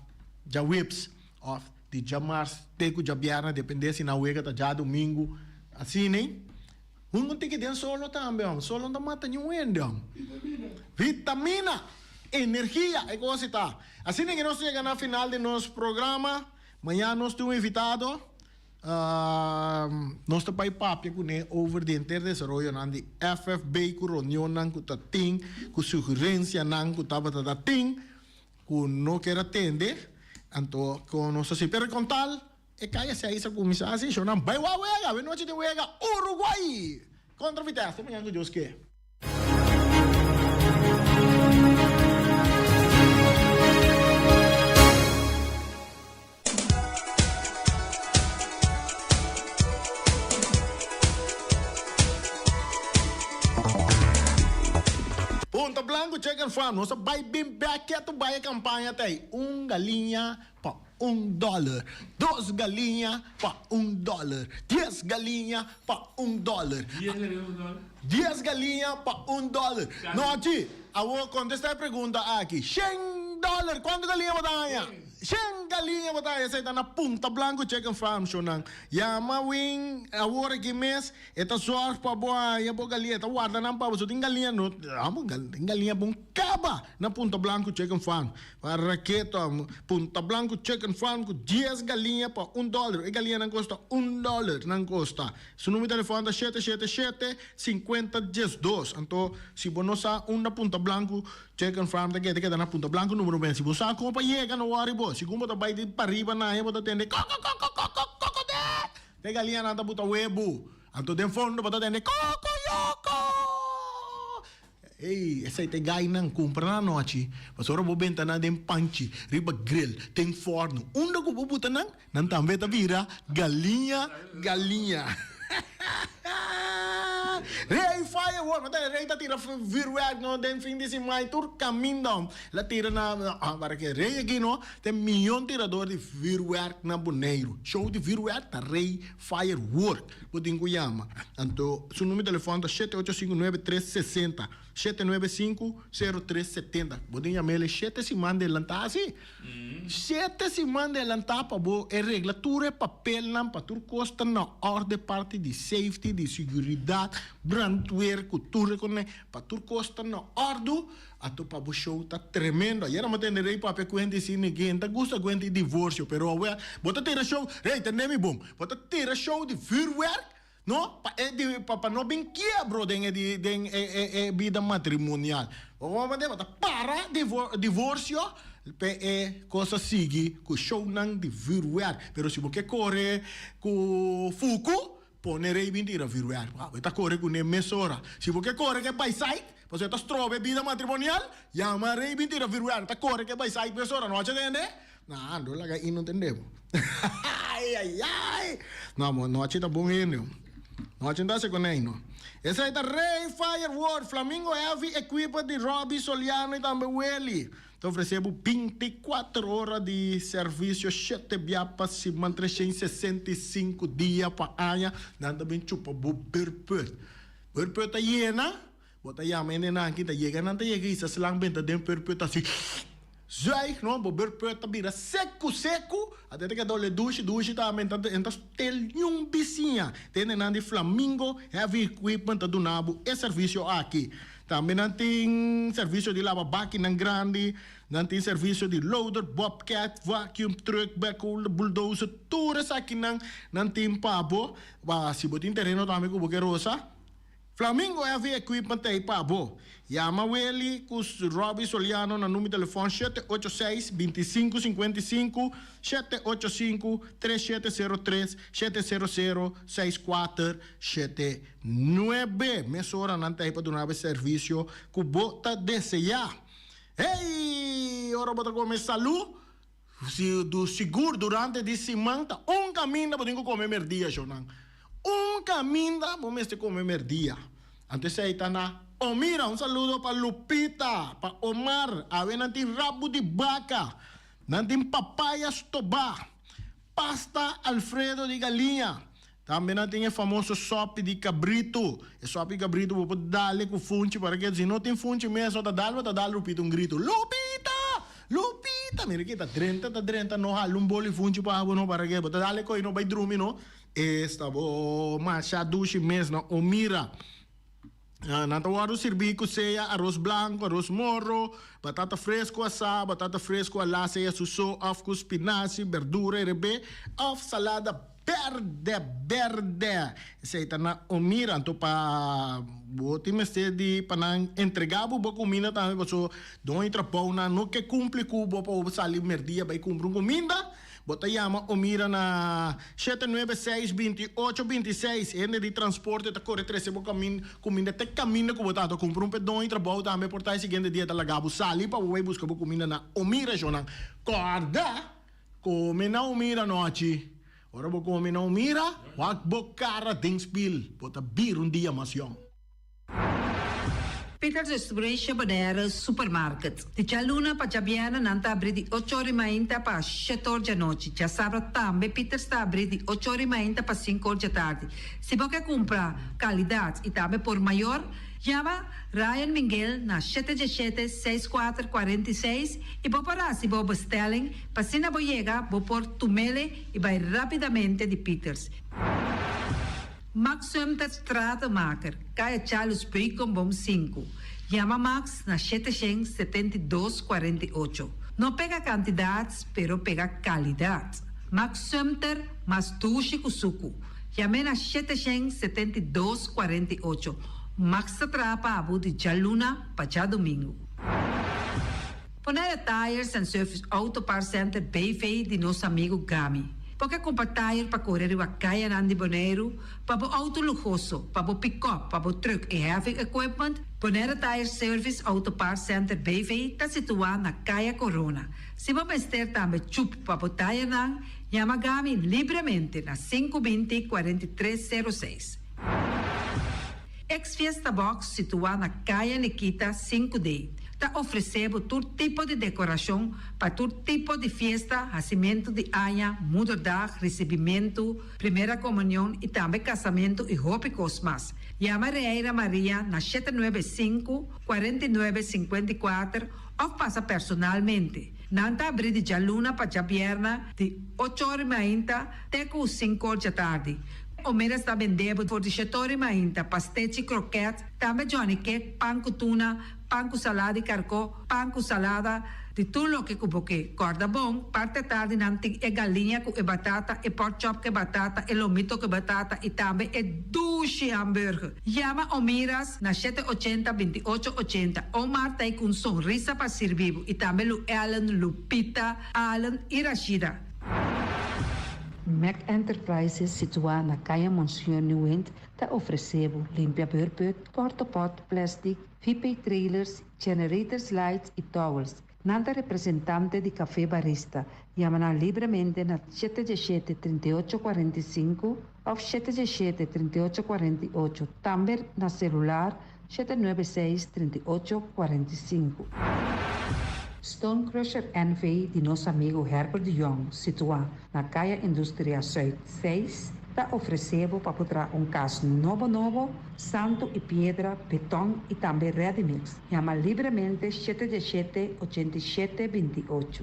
A: whips off de já mars te que já biarna depende se na uega tá já domingo assim nem não tem que den solo também solo não mata nenhum endão vitamina energia é coisa tá assim que nós chega na final de nosso programa amanhã nós temos invitado nós estamos papo com ele over de interdesenvolvimento nan de FFB com reunião nan com tá ting com sugerência nan com tava tá ting com não quer atender então com nosso super contal e cai essa aí essa comissão assim não vai uega vem noite de uega Uruguai contra Vitesse amanhã com Deus que Punta Blanco Chicken Farm, nós vai bem back to buy a campanha tem galinha para $1, 2 galinhas para $1, 10 galinhas para $1. 10 galinhas para $1. Noite, eu vou contestar a pergunta aqui. $100, quanto galinha batalha? 100 galinha batalha, essa está na Punta Blanco Chicken Farm, shonan. Yama wing, a hora que mês, eta sorte para boa, e a boa galinha, eta guarda não para você tem galinha no, tem galinha bom caba na Punta Blanco Chicken Farm. Para raqueta, Punta Blanco Chicken Farm com 10 galinhas para $1. E galinha não custa $1, não custa. Seu número de telefone é 777-5012. Então, se você na Punta Blanco Chicken Farm, te queda na Punta Blanco número 20. Se você acompanha, não worry, boss. Se você vai para arriba, na época, atende te galinha nada buta webo. Então, tem fundo, você atende ei, essa aí tem gai não compra na noite. Mas ora vou bentar na dem panchi, riba grill, tem forno. Onde que vou botar não também tá vira galinha. Rei firework, mas rei tá tira virwag no den fim de semana tur caminho la tira na para que rei aqui no tem milhão tirador de virwag na Boneiro. Show de virwag tá rei firework. Podem chama. Então, seu número de telefone é 7859-360. 795-0370. Podem chamar ele 7 semanas de lantar assim. 7 semanas de lantar para bo é regra tudo é papel não para tudo costa na ordem parte de safety de segurança brandwear cultura com para tudo costa na ordem a tu para o show tá tremendo. Aí era uma tenderei para pecuente se ninguém tá gosta de divórcio, pero agora bota ter show, rei entendeu bom. Bota ter show de firework. No, para não bem quebro de vida matrimonial. Vamos para divórcio, coisa sigue com show não de viruar. Pero se você corre com fuku, ponerei mentira viruar. Vai correr com emissora. Se você corre que by site, você tá trove vida matrimonial, chamarei mentira viruar. Tá corre que by site emissora, não entende? Não, não laga não entendemos. Ai. Não achei bom ainda. Não achei com ele, não. Esse aí tá Rei Firework, Flamingo Heavy, equipa de Robbie Soliano e também Welly. Então oferecemos 24 horas de serviço, 7 biapas, se manter 365 dias para anha, nada bem chupa, berpet. Berpet tá hiena, bota yamene na aqui, tá chega, não tá chega, isso selang bem, tá dentro berpet assim. Zai, não, berpet tá vira seco, até que dole duche também, tá tel um bicinha, tem de Flamingo Heavy Equipment do Nabo, é serviço aqui. Também não tem serviço de lava-máquina grande, não tem serviço de loader, bobcat, vacuum truck, backhoe, bulldozer, tudo isso aqui não tem pabo. Se você tem terreno também com boca rosa, Flamingo Heavy Equipment tem pabo. Chama ele com Robbie Soliano no número de telefone 786-2555, 785-3703, 700-6479. Mesora não tem para donar serviço que bota desejar. Hey, ora bota começar lu. Se do seguro durante de semana, caminho para comer merdia, Jonan. Caminho para comer merdia. Antes aí tá na. Oh, mira, saludo para Lupita, para Omar, a ver nanti rabo de vaca, nanti papayas toba, pasta Alfredo de galinha. Também não tem o famoso sopa de cabrito. E sopa de cabrito, vou dar com funchi, para que se não tem funchi mesmo, tá dando Lupita Grito. Lupita! Lupita! Mira que tá 30, não há um bolo de funchi para que, tá dando com não vai dormir, não? Esta, machadushi mesmo, o mira. Natawaro servir com ceia, arroz branco, arroz morro, batata fresco assada, batata fresco à ceia suso, of com espinafre, verdura e rebe, of salada verde. Seita na omira, então para botar mestre de para entregar boa comida também, porque não entra pão na no que cumpre cubo para sair merdia vai cumprir comida. Bota chama o mira na 796-2826. Ende de transporte tá corre 13 bo comida te caminho com botato compra um pedão e trabalho também por tais seguinte dia tá lagabo sali para vai buscar bo comida na o mira jonan. Corda come na o mira noite. Ora bo come na o mira, wag bo cara dingspil. Bota bir dia mas jong.
C: Peter's Restauration Bonera Supermarket. Di Cialuna pa Ciabiana nanta abri di 8 ore mainta pa 7 ore di notte. Cia sabato tambe Peter sta abri di 8 ore mainta pa 5 ore di tardi. Se vuoi compra qualità e tambe por maior, chiama Ryan Miguel na 717-6446 e può parare se vuoi bestelling, pa se na boiega, vuoi por tumele e vai rapidamente di Peters. Max Sumter Stratenmaker, Kaya Charles Bacon Bom 5. Llama Max na 772-48. No pega cantidades, pero pega qualidade. Max Sumter, mas tushi kusuku. Llame na 772-48. Max atrapa abu de Jaluna pa já domingo. Ponere Tires and Service Auto Parts Center BV de nosso amigo Gami. Porque compra tire para correr a caia nandi boneiro, para o auto luxuoso, para o pick-up, para o truck e heavy equipment, Bonera Tire Service Auto Parts Center BV está situado na Caia Corona. Se você ter também chup para o tire nang, chama Gami livremente na 520-4306. Ex-Fiesta Box situado na Caia Nikita 5D. Está oferecendo todo tipo de decoração para todo tipo de festa, nascimento de anha, mudança, recebimento, primeira comunhão e também casamento e roupa e cosmas. Chama Reira Maria na 795-4954 ou passa personalmente. Nanta abrir de Jaluna para Jabierna de 8 horas até 5 horas da tarde. O mera está vendendo por 17 horas pastete e croquete, também Johnny Cake, pão com tuna, pão com salada e carcó, pão com salada, de tudo o que cuboque. Corda bom, parte tarde nanti é galinha com batata, e pork chop com batata, e lomito com batata, e também é duche hambúrguer. Chama o Miras na 780-2880. O Marta com sorriso para servir, e também o Ellen, Lupita, Alan e Rashida.
D: Mac Enterprises, situado na Caia Monsieur Nieuwend, está oferecendo limpia beurput, porta-pot, plastic, VP trailers, generators lights e towels. Nada representante de café barista. Chama livremente na 717-3845 ou 717-3848. Também na celular 796-3845. Stone Crusher NV de nosso amigo Herbert de Jong, situado na Caia Indústria Zuid 6, está oferecendo para poder caso novo, santo e pedra, betão e também ready-mix. Chama livremente 717-8728.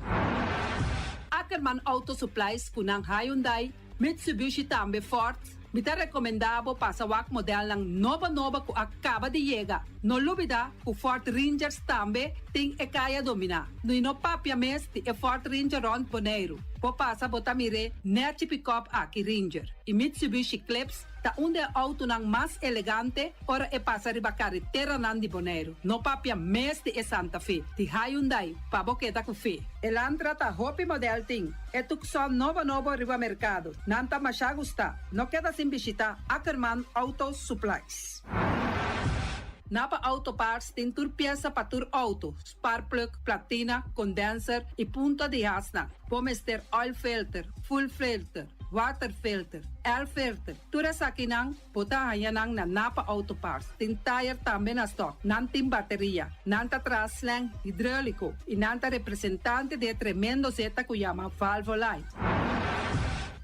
E: Ackerman Auto Supplies kunang Hyundai, Mitsubishi também Ford. Mita recomendado para o modelo ng nova que acaba de chegar. No lubida, o Ford Rangers também tem e kaya domina. No inopapia mes de Ford Ranger Ron Boneiro. Po passa botamire net pick-up aqui Ranger. E Mitsubishi Clips ta auto ng mas elegante ora e passa riba carretera nandi Boneiro. No papia mes de Santa Fe. Di Hyundai, paboqueta com fe. Elantra ta hopi model ting. E tukson novo riba mercado. Nanta masya gusta. No queda sin visita Ackerman Auto Supplies. Napa Auto Parts tin tur pieza pa tur auto, spark plug, platina, condenser y punta de asna. Pomester oil filter, full filter, water filter, air filter. Tura sakinang puta hayanang na Napa Auto Parts. Tin tire también na stock, nantin batería, nanta traslang hidráulico y nanta representante de tremendo zeta que llama Valvoline.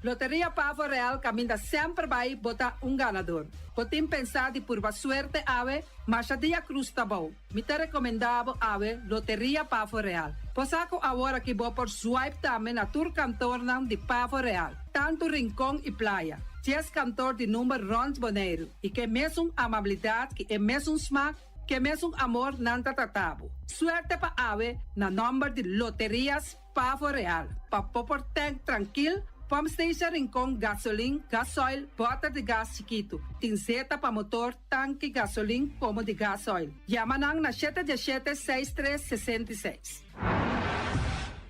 E: Loteria Pavo Real caminha sempre vai botar ganador. Potem pensar de por suerte ave, mas a dia cruz tá bom. Me te recomendava ave Loteria Pavo Real. Posaco agora que vou por swipe também na tour cantor de Pavo Real. Tanto rincão e praia. Ties cantor de número Rons Boneiro. E que mesmo amabilidade, que é mesmo smaak, que mesmo amor nanta tratabo. Suerte pa ave na number de Loterias Pavo Real. Pa popor tank tranquil, Pump station Rincón, gasolina, gasoil, bota de gás chiquito. Tinzeta para motor, tanque, gasolina, como de gasoil. Yamanang na 717-6366.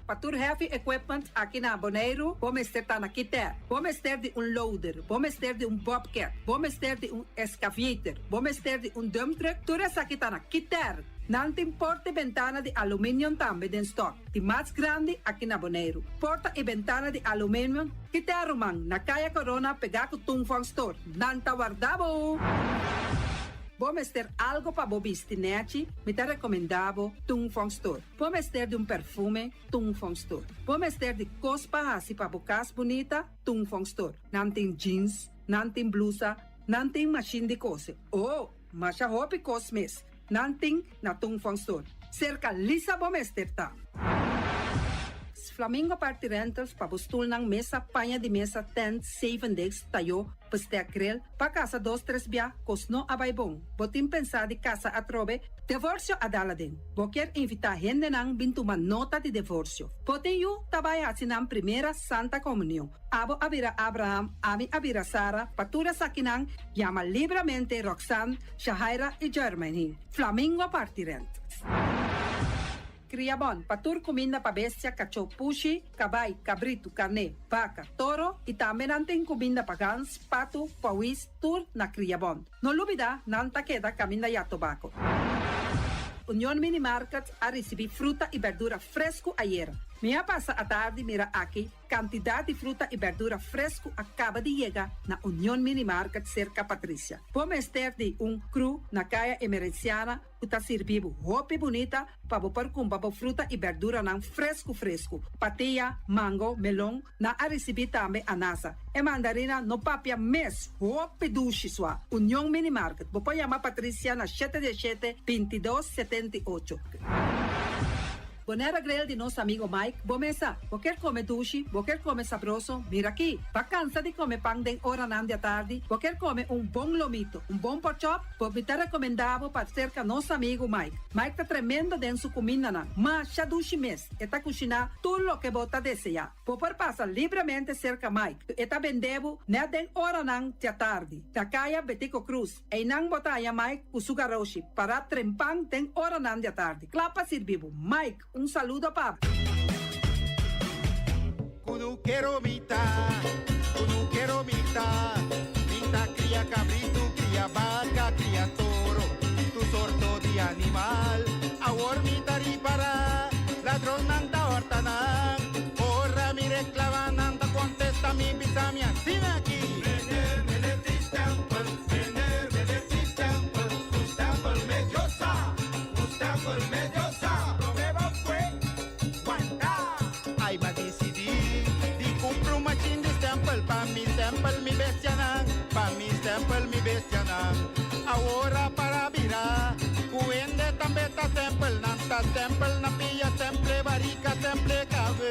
E: Patur heavy equipment aqui na Boneiro, vamos ter na Kiter, vamos ter de loader, vamos ter de bobcat, vamos ter de excavator, vamos ter de dump truck, tudo isso aqui na Kiter. Não tem porta e ventana de alumínio também em stock. De mais grande aqui na Boneiro. Porta e ventana de alumínio que te arrumam na Caia Corona pegar com o Tungfang Store. Não tá guardado. Vamos ter algo para bobistinete, me te recomendavo Tungfang Store. Vamos ter de perfume, Tungfang Store. Vamos ter de cospa assim para bocas bonita, Tungfang Store. Não tem jeans, não tem blusa, não tem machine de coser. Oh, mas a roupa cosmes. Nanting na Tungfang Store. Cerca Lisa Bomester ta. Flamingo Party Rentals pa bustul ng mesa, panha de mesa, tent, 7 days, tayo, pastea grill, pa casa 2-3 bia, kosno abay bong. Botim pensa di casa atrobe, divorcio adala din. Boker invita gente nang bintuman nota de divorcio. Poten yu tabay asinang primera Santa Comunión. Abo abira Abraham, ami abira Sara, patura sakinang, llama libremente Roxanne, Shahaira y Germany. Flamingo Party Rentals. Criabon, patur comida pa bestia, cachorro, pushi, cabay, cabrito, carne, vaca, toro e também natin comida pa gans, pato, pawis, tur na Criabon. No lubida, nanta queda caminda ya tobacco. Union Mini Market a receber fruta e verdura fresco ayer. Minha passa a tarde mira aqui, quantidade de fruta e verdura fresco acaba de chegar na Union Mini Market cerca Patrícia. Vamos ter de cru na caia emergenciana, que está servindo roupa bonita para pôr com fruta e verdura não fresco. Patia, mango, melão, na a receber também a nasa. E mandarina no papia mês, roupa duche sua. Union Mini Market. Vou chamar Patrícia na 717-2278. Bonera grill de nosso amigo Mike, bomesa, quer comer duche, quer comer sabroso, mira aqui, vacanza de comer pão de hora nan de tarde, quer comer bom lomito, bom pork chop, me te recomendavo para cerca nosso amigo Mike. Mike tá tremendo den su comida na, mas já duche mes, eta cozinhar tudo o que bota desejar. Popor passa livremente cerca Mike, eta vendebo ne den hora nan de tarde, da caia Betico Cruz, e nan botaya Mike usugaroshi, para trempang den hora nan de tarde. Clapa sirvivo, Mike, saludo, papá.
F: Cuando quiero mitad, mitad cría cabrito, cría vaca, cría toro, tu sorto de animal, ahora mitad y para, ladrón nanta hortanán, porra mi reclava nanta contesta mi pisami así aquí. Ahora para virar, cuende también ta temple, nanta temple, na pilla temple, barica temple, cabe.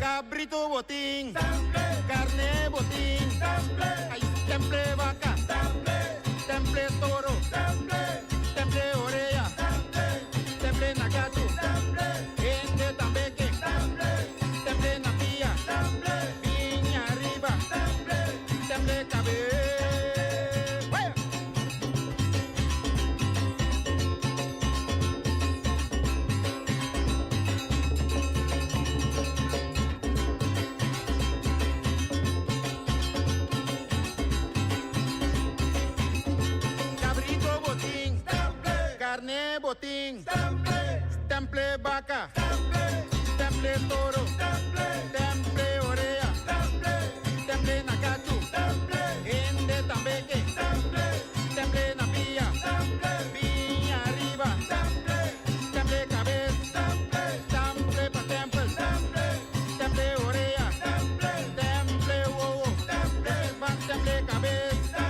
F: Cabrito botín, carne botín, hay temple vaca, temple toro, temple oreja, temple nagato, gente también que, temple na pilla, viña arriba, temple cabe. vaca, temple toro, temple orea, temple nakachu, ende tambeque, temple napia, piña arriba, temple cabeza, temple pa temple, temple orea, temple wowo, van temple cabeza,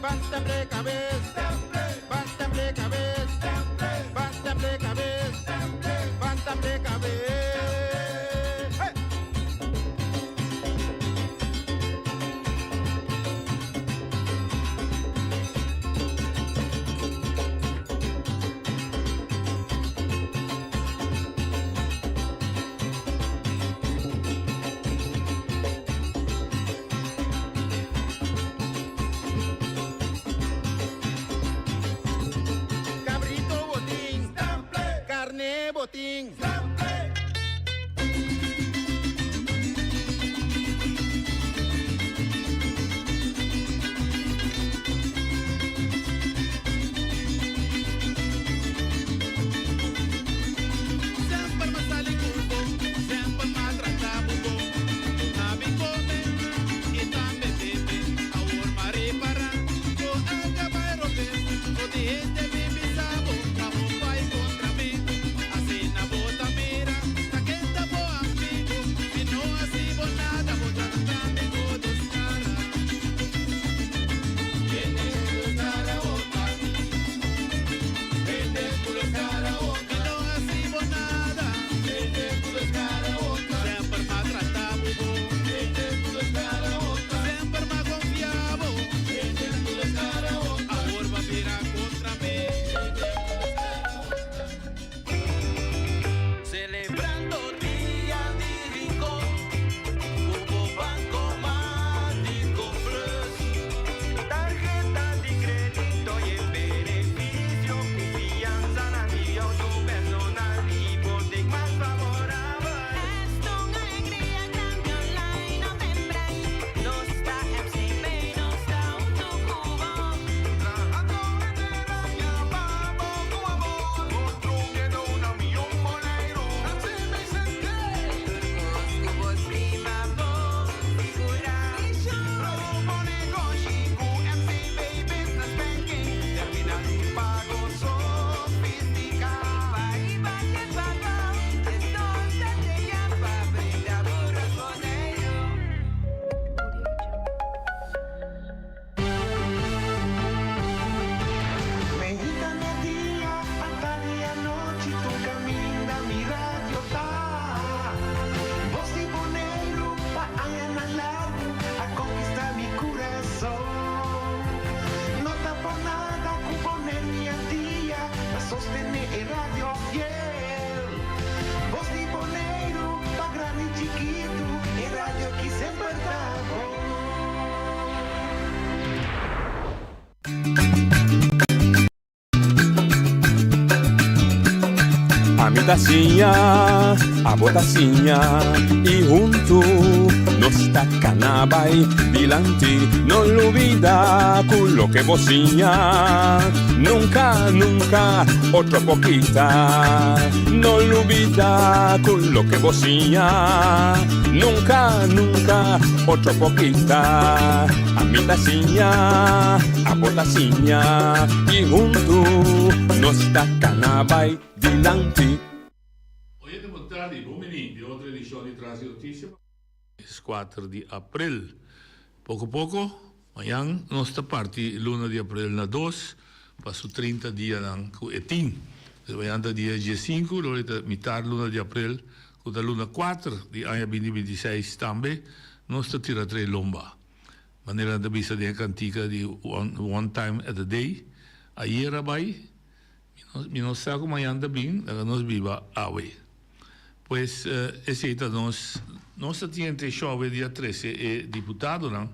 F: van temple cabeza, van temple cabeza, van temple cabeza, van temple cabeza. Cabrito botín, carne botín. Sempre masali kubo, sempre matrata bubo. Nabi come, itambe bebe, awor mare para. Go aga bayrobe, o de ende bebe sabo, kamo pai contra me. Así na bota mira, taqueta bo amigo, y no así bo nada, bo tanta amigo dos cara. Viene dos cara boca, vende culos cara boca, no así bo nada, vende culos cara boca. Sempre maltrata bubo, vende culos cara boca, sempre ma confiavo, vende culos cara boca. Ahora va a virar contra mí. Celebrando día de rincón, hubo banco mágico plus, tarjeta de crédito y el beneficio, confianza en el auto personal, hipoteca más favorable.
G: Esto una alegría grande online, no te empreñes. No está FCB, no está Autocubo.
B: Trabajando desde la llama, poco a poco, construyendo una millón bolero. Así me senté.
G: Cubos prima, vos, figura.
B: Propone Goshiku, MCB Business Banking, terminal de pago sofisticado.
G: Arriba te pago, esto te llama, brinda burros con ello.
B: Mexicana día, hasta día noche, tu camina mi radio está. Voz de Boneiro, va a ganar, a conquistar mi corazón. No está por nada, cuponer mi día, a sostener el radio fiel. Voz de Boneiro, va grande y chiquito, el radio que siempre está bom.
H: A mi tacinha, a botacinha e junto nos tacanabay dilanti, no olvida con lo que bocinha, nunca, nunca otro poquita, no olvida con lo que bocinha, nunca, nunca otro poquita, a mi tacinha, a botacinha e junto nos tacanabay dilanti.
I: Hoje de tarde, bom menino, de outra edição de Trans Notícia. 4 de abril. Pouco a pouco, amanhã, nossa parte, luna de abril na 2, passou 30 dias na 18. Amanhã, dia 15, metade luna de abril, com a luna 4 de ano 2026 também, nossa tira 3 lomba. Maneira de vista de cantica de one time at a day. Aí era vai, nós sabe amanhã também, nós viva away. Pues esse é nossa cliente chove dia 13 é deputado não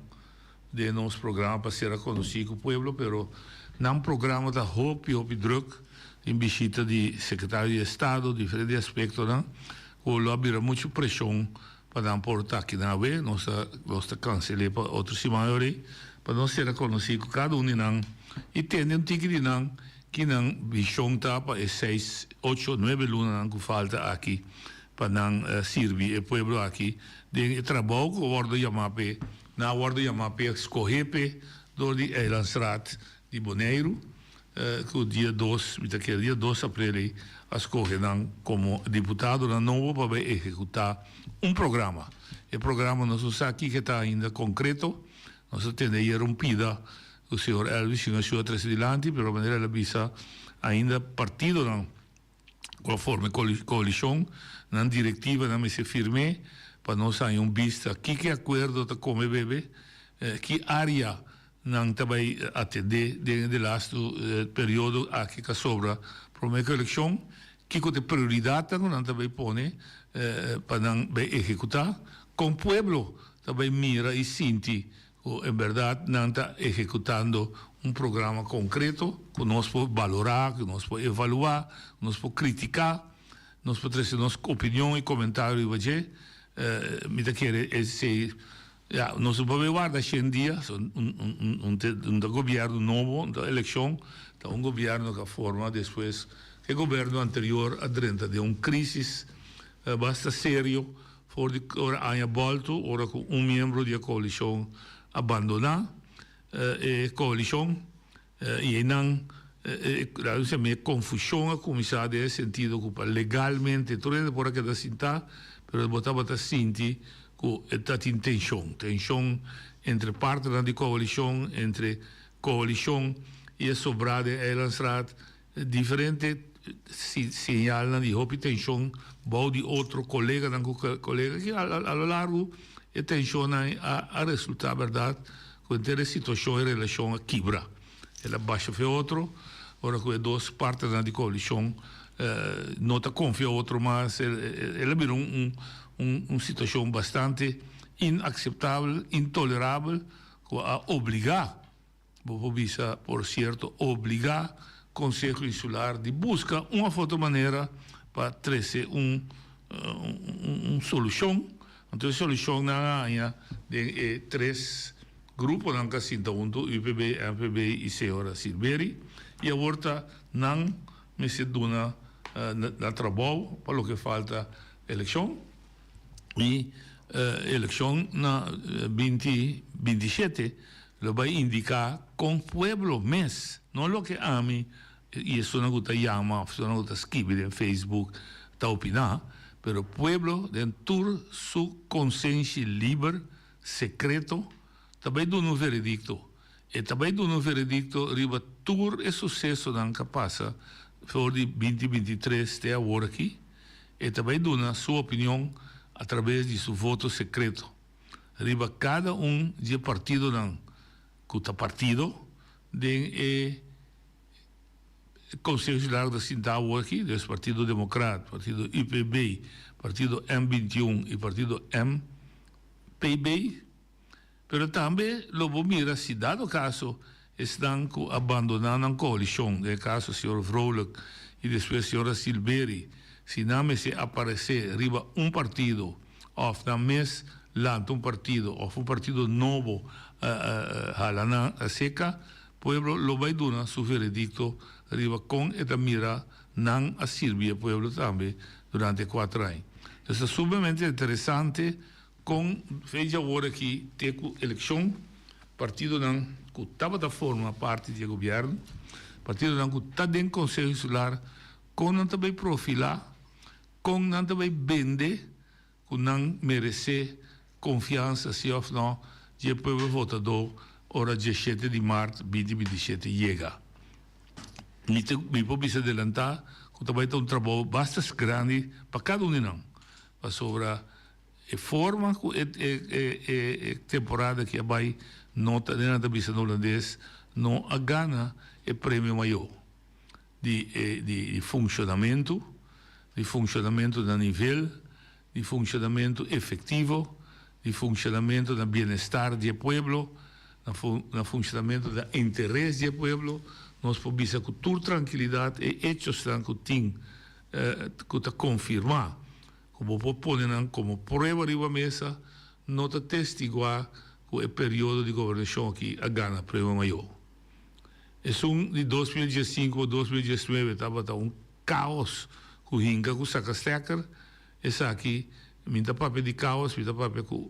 I: de nosso programa para ser conhecido com o povo, pero não programa da hope druk em visita de secretário de Estado, diferentes aspectos não, o lobby muito pressão para não portar aqui na web, nossa cancelar para outros semana para não ser conhecido cada um não e tem tique de não que não bichão tapa e 6, 8, 9 lunas não falta aqui para não servir o povo aqui de trabalho que ordo Yamape na ordo Yamape escorrepe do de Eilandstraat de Bonaire que o dia 2, aquele dia 2 de abril escorre como deputado na novo para executar programa. O programa nós usamos aqui que está ainda concreto, nós temos aí rompida o senhor Elvis e o senhor Tresidilante, pero a maneira visa ainda partido não conforme coalição, na diretiva não se firme para nós sair vista que acordo está como bebê, que área não também atender dentro do last período aqui que sobra para uma eleição, que tem prioridade não também põe para não executar, com o povo também mira e sente em verdade não está executando programa concreto que nós podemos valorar, que nós podemos evaluar, que nós podemos criticar, nós podemos trazer nossa opinião e comentário e me da querer nós vamos guardar 100 dias governo novo, da eleição, governo que forma depois que o governo anterior adrenta de crise bastante sério voor de aan volto ora com membro da coalição abandonar a coalição e não se me confusão a começar de sentido que legalmente tudo por aqui da cinta pero botava da sinti que está tensão entre parte da coalição entre coalição e a sobrada Eilandstraat diferente sinal de hopi tensão bom de outro colega que a lo largo e tensão a resultar verdade com a situação em relação a quebra ela baixa foi outro ora com duas partes da coalição não está confia outro mas ela virou situação bastante inaceitável intolerável a obrigar por certo obrigar Conselho Insular de buscar uma outra maneira para trazer solução. Então, a solução na área de 3 grupos, na Casinta Undo, UPB, MPB e Senhora Silveri, e a outra não me se dona na trabalho para o que falta eleição. E eleição na 2027 lo vai indicar com o povo mês, não o que ami e isso não gusta llama, isso não gusta escrever em Facebook, está opinar, pero o povo dentro su consciência livre, secreto, também dá veredicto, e também dá veredicto riba todo o sucesso que passa for de 2023 até agora aqui, e também dá sua opinião através de seu voto secreto, riba cada de partido que está partido de Conselho Geral da Cintaú aqui, do Partido Democrata, Partido IPB, Partido M21 e Partido MPB, pero também logo mira se dado caso estão abandonando a coalição, no caso o senhor Vrolijk e depois a senhora Silveri, se não se aparecer riba partido, ou na mês lança partido, ou partido novo halana a seca, pueblo lo vai dar su veredicto arriba com esta mira não a servir pueblo também durante 4 anos. Então é sumamente interessante com veja agora que tem eleição partido não que estava da forma parte do governo, partido não que está dentro do Conselho Insular, com não também profilar, com não também vender, com não merecer confiança se ou não de povo votador ora 17 de março 2027 chega. Me pode adelantar que também tem trabalho bastante grande para cada de nós, sobre a forma e temporada que vai nota dentro da visa holandês não a gana é prêmio maior de funcionamento da nível, de funcionamento efetivo, de funcionamento do bem-estar do povo, no funcionamento do interesse do povo, nós podemos com toda tranquilidade e hechos que tem que confirmar, como põem como prova de uma mesa, não está testiguar que o período de governação aqui a gana prova maior. Es de 2015 a 2019 estava um caos com hinga com saca stekker. Essa aqui, minta papel de caos, minta papel com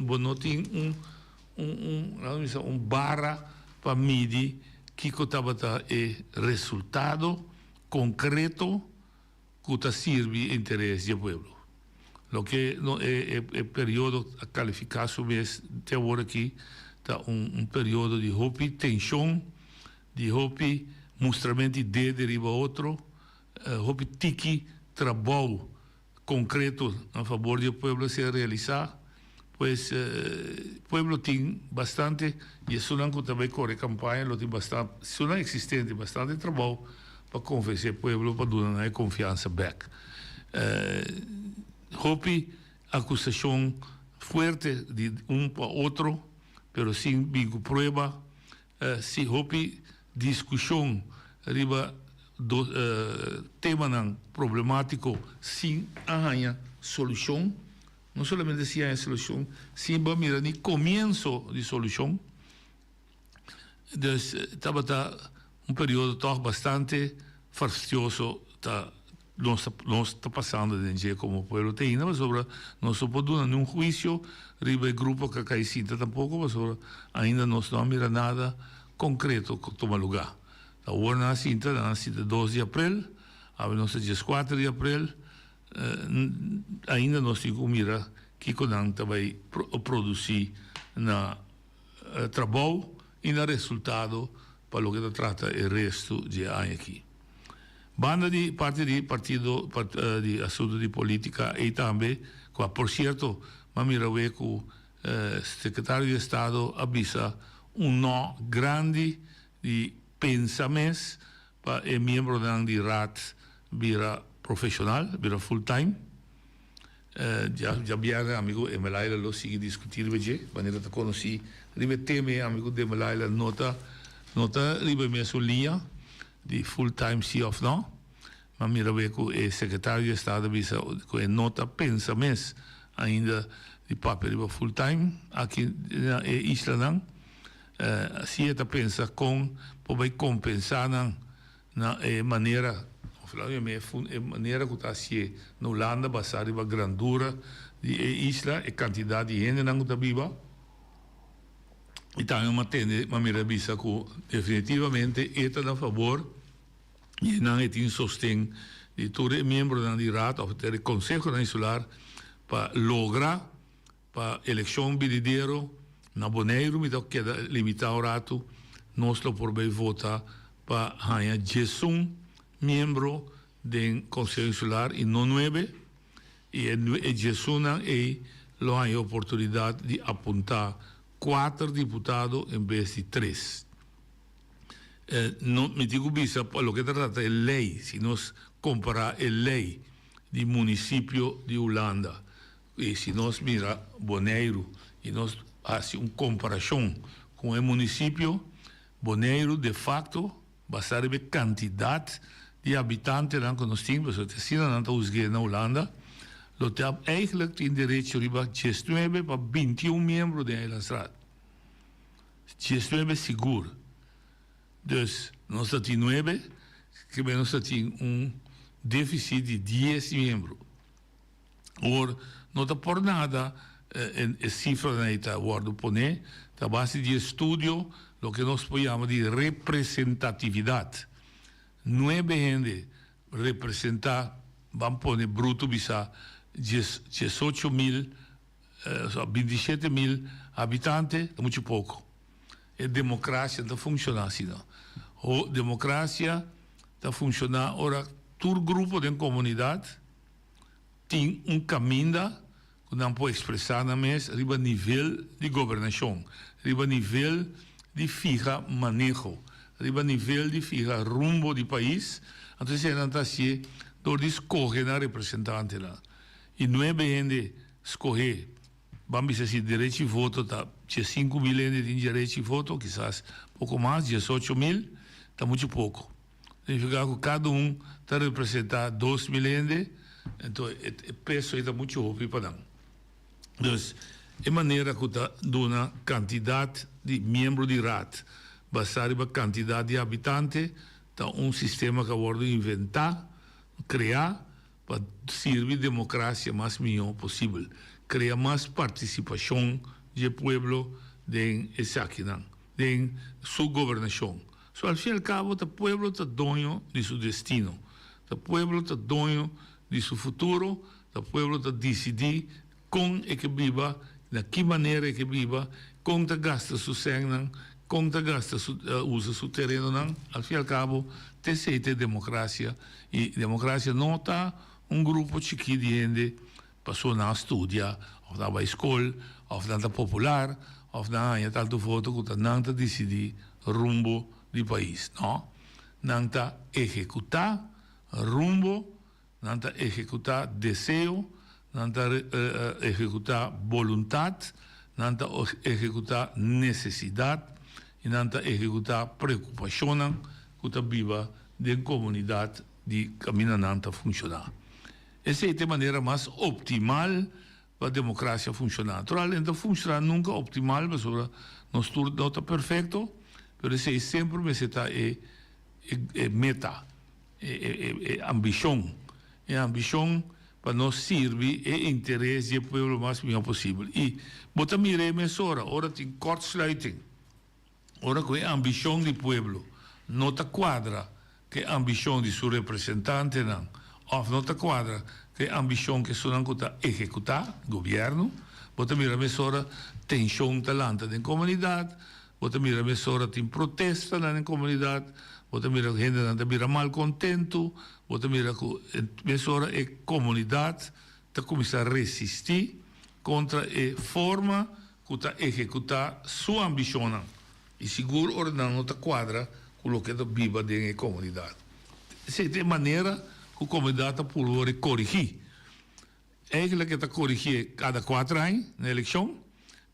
I: bonotin barra para medir que estava resultado concreto que está serve interesse do povo. Lo que é período a qualificar sobre até agora aqui tá período de hopi tensão, de hopi mostramento de deriva outro, hopi tiki trabalho concreto a favor do povo se realizar, pois o povo tem bastante e isso não também corre campanha, lo tem bastante, isso não é existente bastante trabalho para convencer o povo para dar confiança back. Hopi acusação forte de para outro, pero sem bingo prueba, se hopi discussão riba do tema não problemático sem arranhar solução, não somente se há solução, sem mirar nem começo de solução. Então, estava período toch bastante fastidioso, nós está passando de dia como povo tem, mas sobre nós só podemos num juízo, riba grupo que cai cinta tampouco, mas sobre ainda nós não mira nada concreto que toma lugar. A urna cinta 12 de abril, a nossa dia 4 de abril, ainda nós temos que mirar que quando vai produzir na trabalho e na resultado para o que trata o resto de ano aqui. Banda de parte de partido de assunto de política e também, por certo, mamirawe que o secretário de Estado avisa nó grande de pensamentos para o membro da RAT vira profissional, vira full time. Já viera amigo Emelaila lo sigue discutir hoje, maneira de conhecer, ribe teme amigo de Emelaila nota ribe mesmo linha de full time sim of não, mas mira ver que o secretário de Estado avisa que nota pensamentos ainda de papel de full time aqui na isla não, se está pensa com para compensar na maneira maneira que está se na Holanda basada na grandura de isla e quantidade de gente não está viva. E também uma maneira visa que definitivamente está a favor e não tem sostém de todo membro da RAT ou do Conselho Insular para lograr para eleição verdadeira na Bonaire, mas queda limitar o rato, nós lo por bem votar para ganhar 10 membros do Conselho Insular e não 9, e 10 e lo há a oportunidade de apontar 4 deputados em vez de 3. Não me digo bisa, lo que trata é lei, se nós comparar a lei do município de Holanda, e se nós mira Bonaire e nós fazemos uma comparação com o município, Bonaire de facto basada na quantidade de habitantes que nós temos, se não está na Holanda, lo tem eigenlijk tem direito a 19 para 21 membros da Eilandsraad. 19 seguro. Dus, nós temos 9, que nós temos déficit de 10 membros. Or, não está por nada a cifra que está guardo poner, a base de estudo, o que nós chamamos de representatividade. 9 gente representar, vamos poner bruto bisa 18.000, 27.000 habitantes, é muito pouco. A democracia não funciona assim, não. A democracia está funcionando, ora, todo grupo da comunidade tem caminho que não pode expressar na mesa, riba nível de governação, riba nível de fija manejo, riba nível de fija rumbo do país, então se não está assim, door escolher na representante lá. E não é bem escolher, vamos dizer assim, direito de voto, tá, tinha 5.000 gente tem direito de voto, quizás pouco mais, 18.000, está muito pouco. Significa que cada está representando 2.000 gente, então o peso está muito alto para não. Então, é maneira que está dando quantidade de membros de RAT basado na quantidade de habitantes, então sistema que wordt inventado, criar, para servir a democracia mais melhor possível. Criar mais participação do povo em essa aqui, em sua governação. So, al fin e al cabo, o povo é dono de seu destino. O povo é dono de seu futuro. O povo decide como é que viva, de que maneira que viva, como gasta seu sangue, como usa seu terreno. Al fin e al cabo, essa é a democracia. E a democracia não está grupo chiquito de gente passou na estudar, ou na escola, ou na popular, ou na tal foto que não decidir rumbo do país, não? Não executar rumbo, não executar desejo, não executar vontade, não executar necessidade e não executar preocupação que viva da comunidade de caminho não funcionar. Essa é a maneira mais optimal para a democracia funcionar. Naturalmente, funciona nunca optimal, mas não está perfeito, mas essa é sempre a meta, a ambição. É a ambição para nós servir o interesse do povo o mais melhor possível. E, bota miremos ora tem kortsluiting. Ora que a ambição do povo não está quadra que a ambição de seu representante, não. Ou não está quadra que a ambição que são que executar, governo, bota miremos ora tensão talanta na comunidade, bota miremos ora tem protesta na comunidade, bota miremos gente não mira mal contento, bota miremos ora a comunidade está começar a resistir contra a forma que está executar sua ambição. E seguro ora não está quadra com o que está viva na comunidade. Essa é a maneira que a comunidade pode corrigir. Eigenlijk está corrigir cada 4 anos na eleição,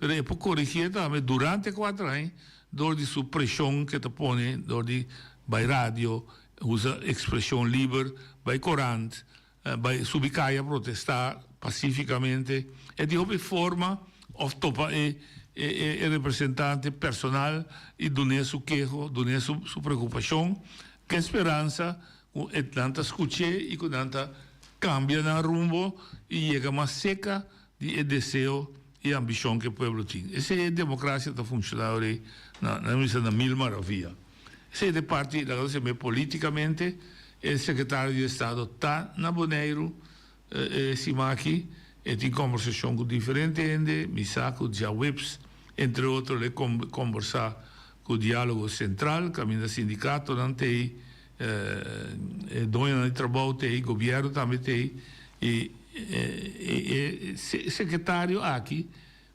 I: mas é para corrigir também durante 4 anos, door de sua pressão que está põe, door de by rádio, usa expressão livre, by corante, by subicaia protestar pacificamente, e de outra forma, of topa representante personal e donar sua queixa, donar sua preocupação, que esperança que tanta escute e que tanta cambia na rumbo e chega mais seca de desejo e ambição que o povo tem. Essa é a democracia que está funcionando na mil maravilha. Essa é a parte da coisa politicamente, o secretário de Estado está na Bonaire, Simaki, e tem conversação com diferentes gente, Misako, Jawebs, entre outros, ele conversar com o diálogo central, caminho do sindicato, não tem, dona de trabalho tem, governo também tem, e secretário aqui,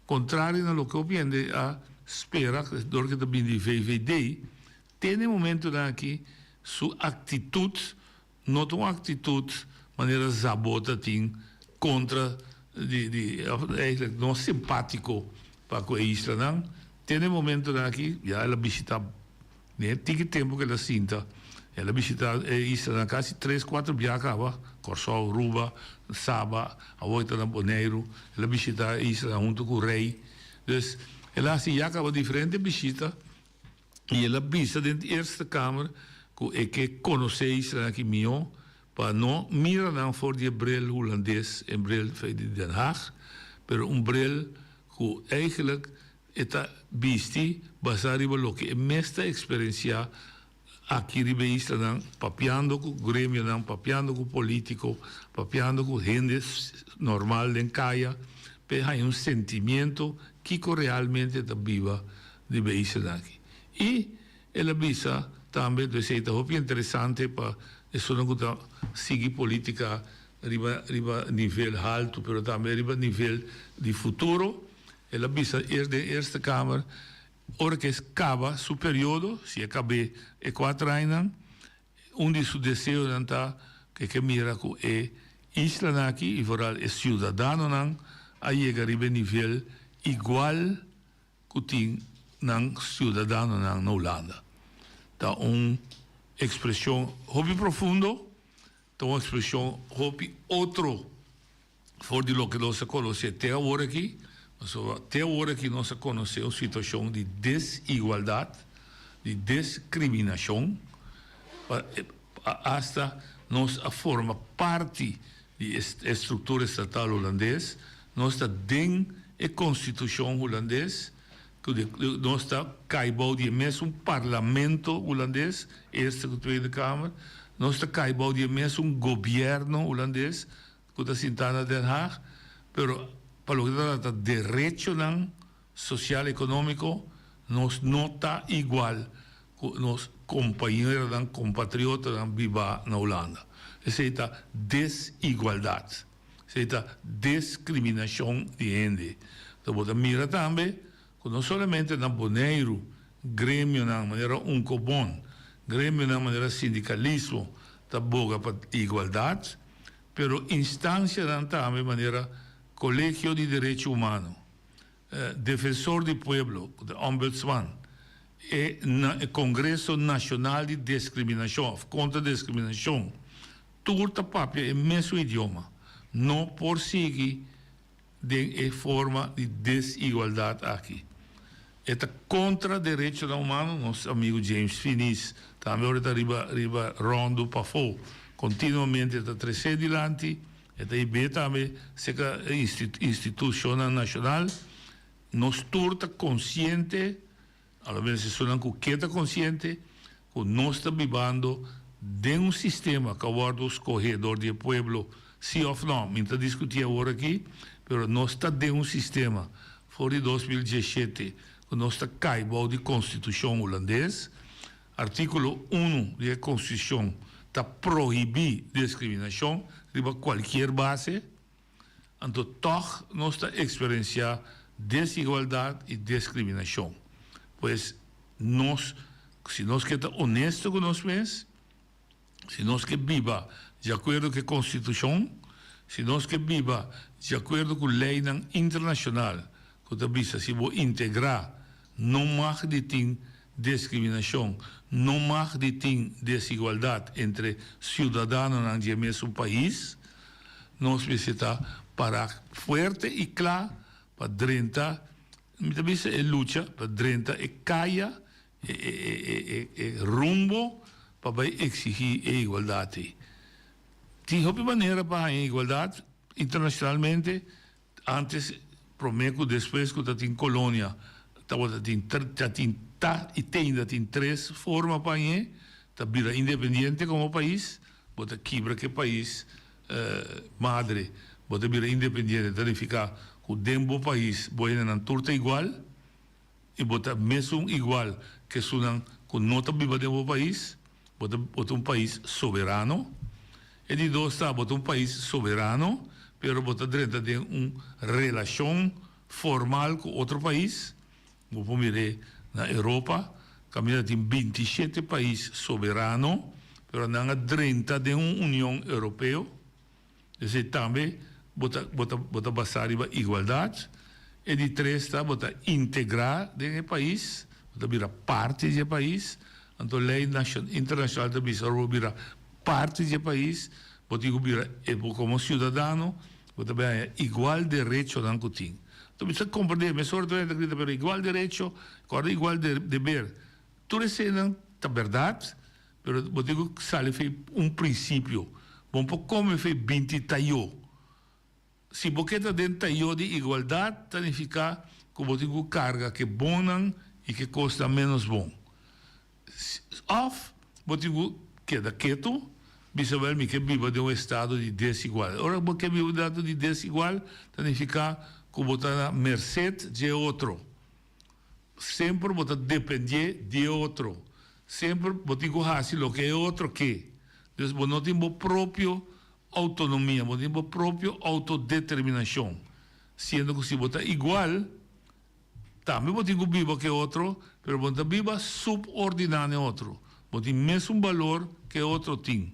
I: contrário a lo que eu penso, a espera, do que também de VVD, tem um momento aqui, sua atitude, não uma atitude, maneira zabota tem, contra eigenlijk não simpático para com a isla, não? Tem um momento aqui, já ela visita, né? Tem que tempo que ela sinta, ela visita a isla quase 3, 4 viagens, Corsol, Ruba, Saba, a volta na Bonaire, ela visita a isla junto com o rei, dus ela assim já acaba diferente visita e ela visita dentro da Eerste Kamer que conhece a isla aqui melhor, para não mirar não voor die bril holandês en bril van Den Haag, maar bril que eigenlijk está visto basado em lo que é mesta experiência aqui na isla, papiando com o grêmio, papiando com o político, papiando com gente normal em caia, mas há sentimento que realmente está viva de isla aqui. E ela visa também, é interessante para isso não está seguir política riba nível alto, mas também riba nível de futuro. Ela visa da Eerste Kamer, ora que acaba seu período, se acaba 4 anos, de seus desejos está que mira com a isla aqui e vooral é cidadão não, a chegar riba nível igual que tem não cidadão não na Holanda. Tá expressão hobby profundo, uma expressão hobby outro, for de lo que nós conhecemos até agora aqui, mas até agora aqui nós conhecemos uma situação de desigualdade, de discriminação, hasta nós forma parte da estrutura estatal holandesa, nós está dentro da Constituição holandesa, nós está caibou de mesmo parlamento holandês, Eerste e Tweede Kamer, nós está caibou de mesmo governo holandês, que está sentado em Den Haag, pero para lo que trata de direito social e econômico, nós não está igual com nos companheiros, compatriotas que vivem na Holanda. Essa é a desigualdade, essa é a discriminação de gente. Então, você mira também, que não somente na Boneiro, grêmio na maneira bom, grêmio na maneira sindicalismo, está boa para igualdade, pero instância também maneira Colégio de Direito Humano, Defensor do Pueblo, Ombudsman, e Congresso Nacional de Discriminação, contra a discriminação, tudo papel é o mesmo idioma, não por seguir de forma de desigualdade aqui. É contra direitos humanos, nosso amigo James Finis, também está riba rondo para fora, continuamente está crescendo adiante, está IB também, seja instituição nacional, nós todos consciente, às vezes são que consciente, que nós estamos vivendo de sistema que aborda os corredores do povo, sim ou não, me está discutindo agora aqui, mas nós estamos de sistema, fora de 2017, que nós estamos caibou de Constituição holandesa, artículo 1 da Constituição está proibir discriminação de qualquer base, então, toch nós estamos experienciando desigualdade e discriminação. Pois, nós, se nós queremos ser honestos com nós mesmos, se nós queremos viver de acordo com a Constituição, se nós queremos viver de acordo com a lei internacional, que também se vou integrar, não mais de ter discriminação, não mais de ter desigualdade entre cidadãos do mesmo país, nós precisamos parar forte e claro para drentar, também é luta para drentar e caia e rumbo para exigir a igualdade. Tem outra maneira para a igualdade internacionalmente, antes, prometo, depois que tem colônia, tem três formas para ir, está independente como país, bota quebra que país madre, bota vira independente, então ficar o dembo país, boina na turta igual, e bota mesmo igual que sunan com nota viva dembo país, bota país soberano, e de dois está bota país soberano, pero bota dentro de relação formal com outro país, vou mirar na Europa, caminha de 27 países soberanos, pero não dentro de União Europeia, e também bota basar em igualdade, e de três está bota integrar o país, bota virar parte do país, então a lei internacional também vira parte do país, bota virar como cidadão, bota bem igual direito não que tem. Então precisa compreender, mas sobretudo pero igual direito, agora igual dever. Tudo isso é a verdade, mas bota que sale princípio. Bom, como foi 20 taio. Se você está dentro de igualdade, significa que você tem carga que é boa e que custa menos bom. Of, você queda quieto, bisabel que viva de estado de desigual. Ora, você vive um estado de desigual, significa que você está na mercê de outro. Sempre você depende de outro. Sempre você tem o que é outro que. Então, você não tem a própria autonomia, você tem a própria autodeterminação. Sendo que se você está igual, também você tem viva que outro, mas você viva subordinado a outro. Você tem o mesmo valor que outro tem.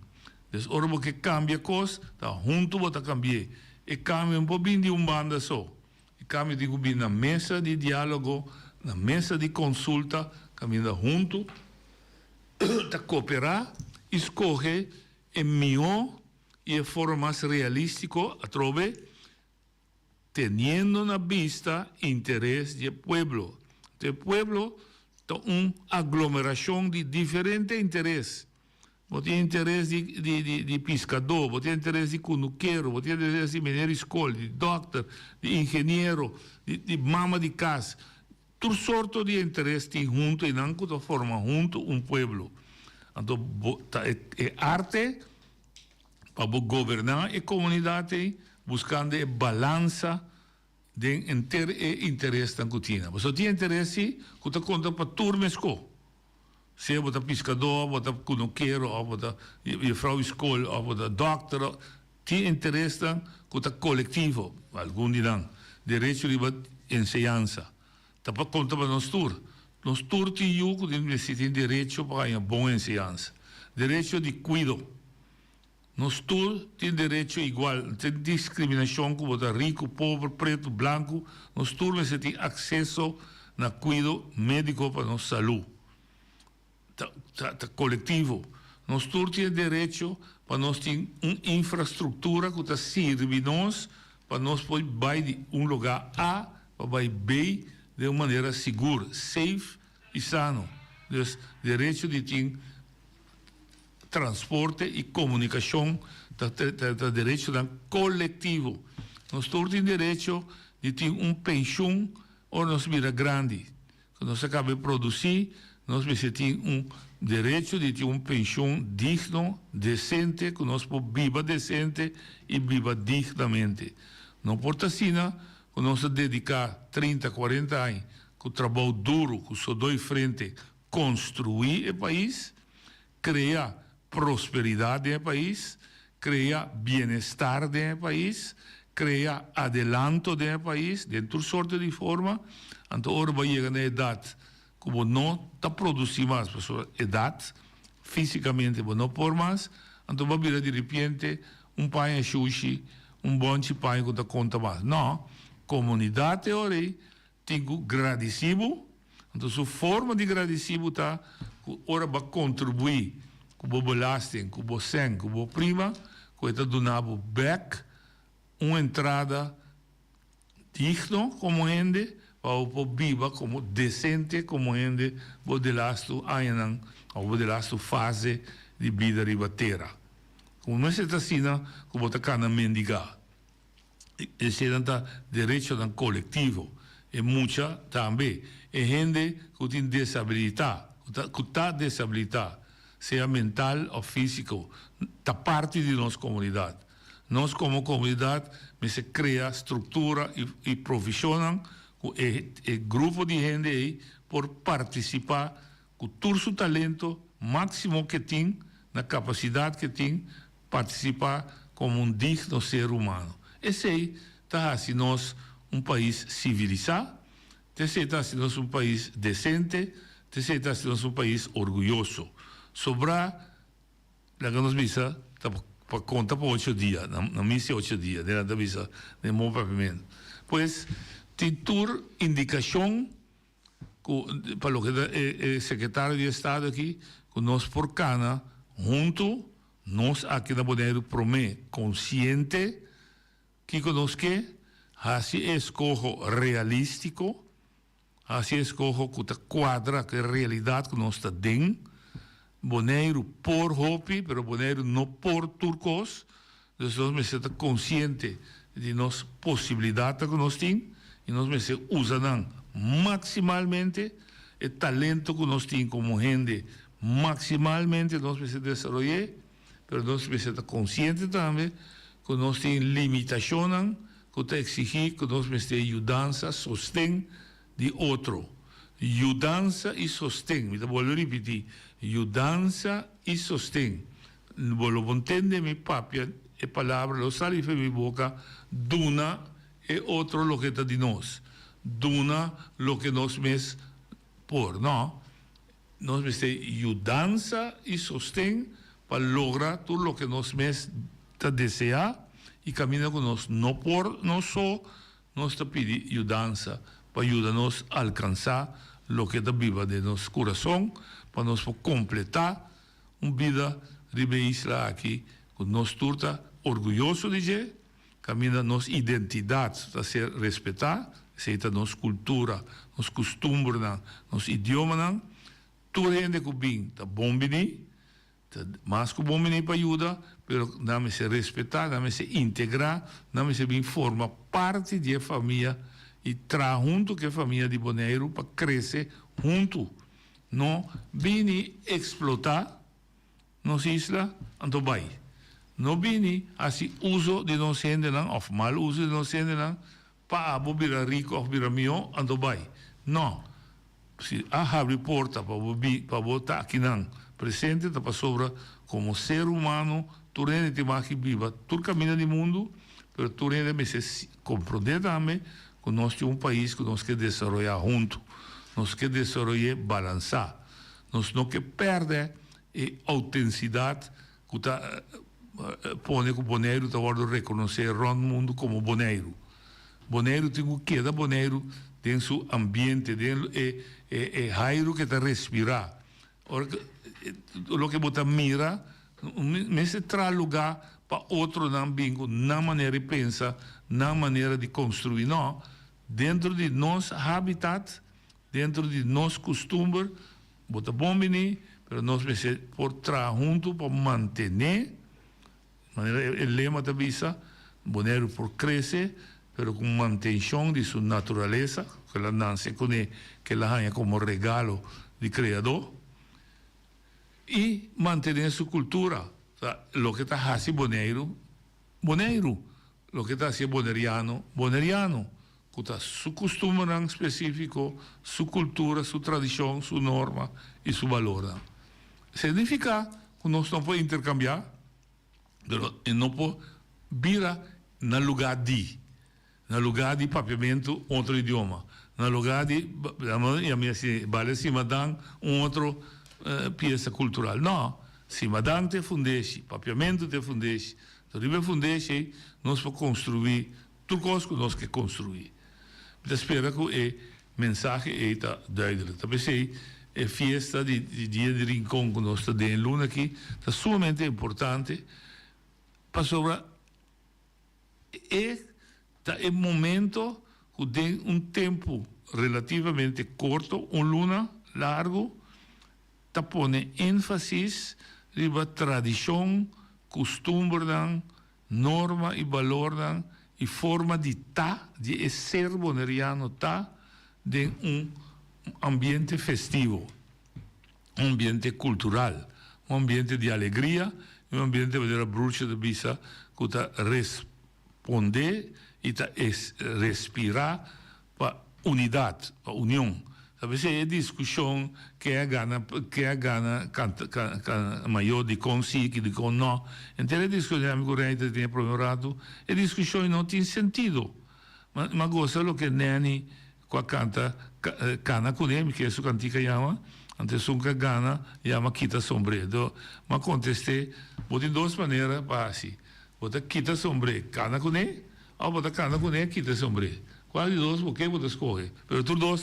I: Então, ora você cambia coisa, tá junto você cambia. E cambia um pouquinho de banda só. E cambia de vir na mesa de diálogo, na mesa de consulta, caminha junto, tá cooperar, escolhe o melhor e a forma mais realística a trobe, teniendo na vista interesse do pueblo. O pueblo aglomeração de diferentes interesses. Você tem interesse de pescador, você tem interesse de cunuqueiro, você tem interesse de mineiro escola, de doctor, de engenheiro, de mama de casa. Tudo sorte de interesse tem junto e não que forma junto pueblo. Então, é arte para governar a comunidade buscando a balança de interesse da cotina. Você tem interesse que você conta para turmas com. Se você é pescador, você é cunuqueiro, você é vrouw escola, você é doctor, tem interesse que você é coletivo, algum dia, direito de ensinança. Tá para conta para nós tour. Nós tour tem o que tem direito para uma boa ensinança. Direito de cuidado. Nós todos temos direito igual, tem discriminação como o rico, pobre, preto, branco. Nós todos temos acesso a cuidado médico para nossa saúde. Coletivo. Nós todos temos direito para nós ter uma infraestrutura que sirve nós para nós poder ir de lugar A para ir B de uma maneira segura, safe e sano. Então, direito de ter transporte e comunicação, direito coletivo. Nós todos temos direito de ter pensão ou nós vira grande. Quando nós acabamos de produzir, nós temos direito de ter pensão digno, decente, que nós podemos viver decente e viver dignamente. Não importa assim, que nós dedicar 30, 40 anos com o trabalho duro, com o dois frente, construir o país, criar prosperidade no país, criar bem-estar no país, criar adelanto no país, de toda sorte de forma. Então, agora vai chegar na idade como não está produzindo mais, por idade, fisicamente não por mais, então vai vir de repente pão de sushi, bom de pão que está conta mais. Não, comunidade agora tem agradecido, então sua forma de agradecido está, agora vai contribuir com o belasting, com o sangue, com o prima, que está dando back uma entrada digna como gente, para o viva como decente como gente, o de lasto anos, ou de lasto fase de vida ribateira. Como não está assim, como está cana mendigar. Esse é o direito do coletivo. E muita também. É gente que tem desabilidade, que está desabilidade, seja mental ou físico, está parte de nossa comunidade. Nós, como comunidade, se cria estrutura e profissional com o grupo de gente aí por participar com todo o seu talento máximo que tem, na capacidade que tem, participar como digno ser humano. Esse aí está assim nós país civilizado, esse está assim nós país decente, esse está assim nós país orgulhoso. Sobrar, lá que nós visa, para conta para 8 dias, na missa 8 dias, da visa, de bom pavimento. Pois, tem toda indicação, para o que é secretário de Estado aqui, que nós por cana, junto, nós aqui na Bonaire promete, consciente, que conosco, assim escojo realístico, assim escojo que quadra que a realidade que nós está dentro, Bonaire por Hopi, pero Bonaire não por turcos, então nós estamos conscientes de nossa possibilidade que nós temos, e nós usamos maximalmente o talento que nós temos como gente, maximalmente nós desenvolver, mas nós estamos conscientes também que nós temos limitações, que exigir que nós temos ajudança, sostém de outro. Ajudança e sostém, me vou repetir, ajudança e sostém. Vou entender minha própria palavra, lo sai da minha boca, duna é outro lo que está de nós. Duna lo que nós mes por, não? Nós mes ajudança e sostém para lograr tudo o que nós mes está desejar e caminha com nós. Não por nós só, nós está pedindo ajudança para ajudar-nos a alcançar o que está viva de nosso coração, para nós completar uma vida de isla aqui, que nós turta orgulhoso de dizer, caminha nossa identidade a ser respeitada, seita nossa cultura, nosso costume, nosso idioma, tu rende que bem, tá bom bem, mas que bom bem para ajuda, pero não se respeitar, não se integrar, não se bem forma parte da família e traz junto que a família de Bonaire para crescer junto, não bem explotar nossa isla, então vai. Não bem assim uso de nossa gente, ou mal uso de nossa gente, para virar rico ou virar milhão, então vai. Não. Se abre porta para botar aqui não presente para sobra como ser humano tu rende te mais viva tu caminha do mundo pero tu rende me se compreender também que nós temos país que nós que desenvolver junto nós que desenvolver balançar nós não que perde a autenticidade que tá põe que o Bonaire tá guardo reconhecer o mundo como Bonaire tem o que da Bonaire tem seu ambiente tem aire que está respirar o que você mira mas se traz lugar para outro não bingo na maneira de pensar na maneira de construir não dentro de nosso habitat dentro de nosso costume bota bom bem mas nós precisamos por trás junto para manter o lema da visa Bonaire por crescer pero com manutenção de sua natureza que ela nasce com que ela ganha como regalo de criador e manter sua cultura o que está fazendo Bonaire o que está sendo boneriano que está seu costume específico sua cultura, sua tradição, sua norma e seu valor significa que nós não podemos intercambiar pero não pode virar no lugar de papiamento outro idioma no lugar de vale cima dan outro peça cultural não cima dan te fundeixe papiamento te fundeixe ribe fundeixe nós vamos construir tudo coisa que nós que construir eu espero que a mensagem está duidelijk também sei a festa de dia de rincão que nós estamos em luna aqui está sumamente importante para sobre é momento que tem tempo relativamente curto, luna largo, tá pone ênfase riba tradição, costume, norma e valor e forma de ser boneriano de ambiente festivo, ambiente cultural, ambiente de alegria, ambiente de bruxa de bisa que está responder e respirar para unidade, para união. Talvez é discussão que é gana maior de consigo de com não. Então a discussão amigo Reiter tem primeiro é discussão não tem sentido. Mas gosta o que Nani com a cana com ele que é sua cantica chama, antes um que gana chama quita sombreiro. Mas contestei, botem duas maneiras para assim. Bota quita sombreiro, cana com ele, ou bota cana com ele, quita sombreiro. Qual de dois, porque você escolhe? Mas tudo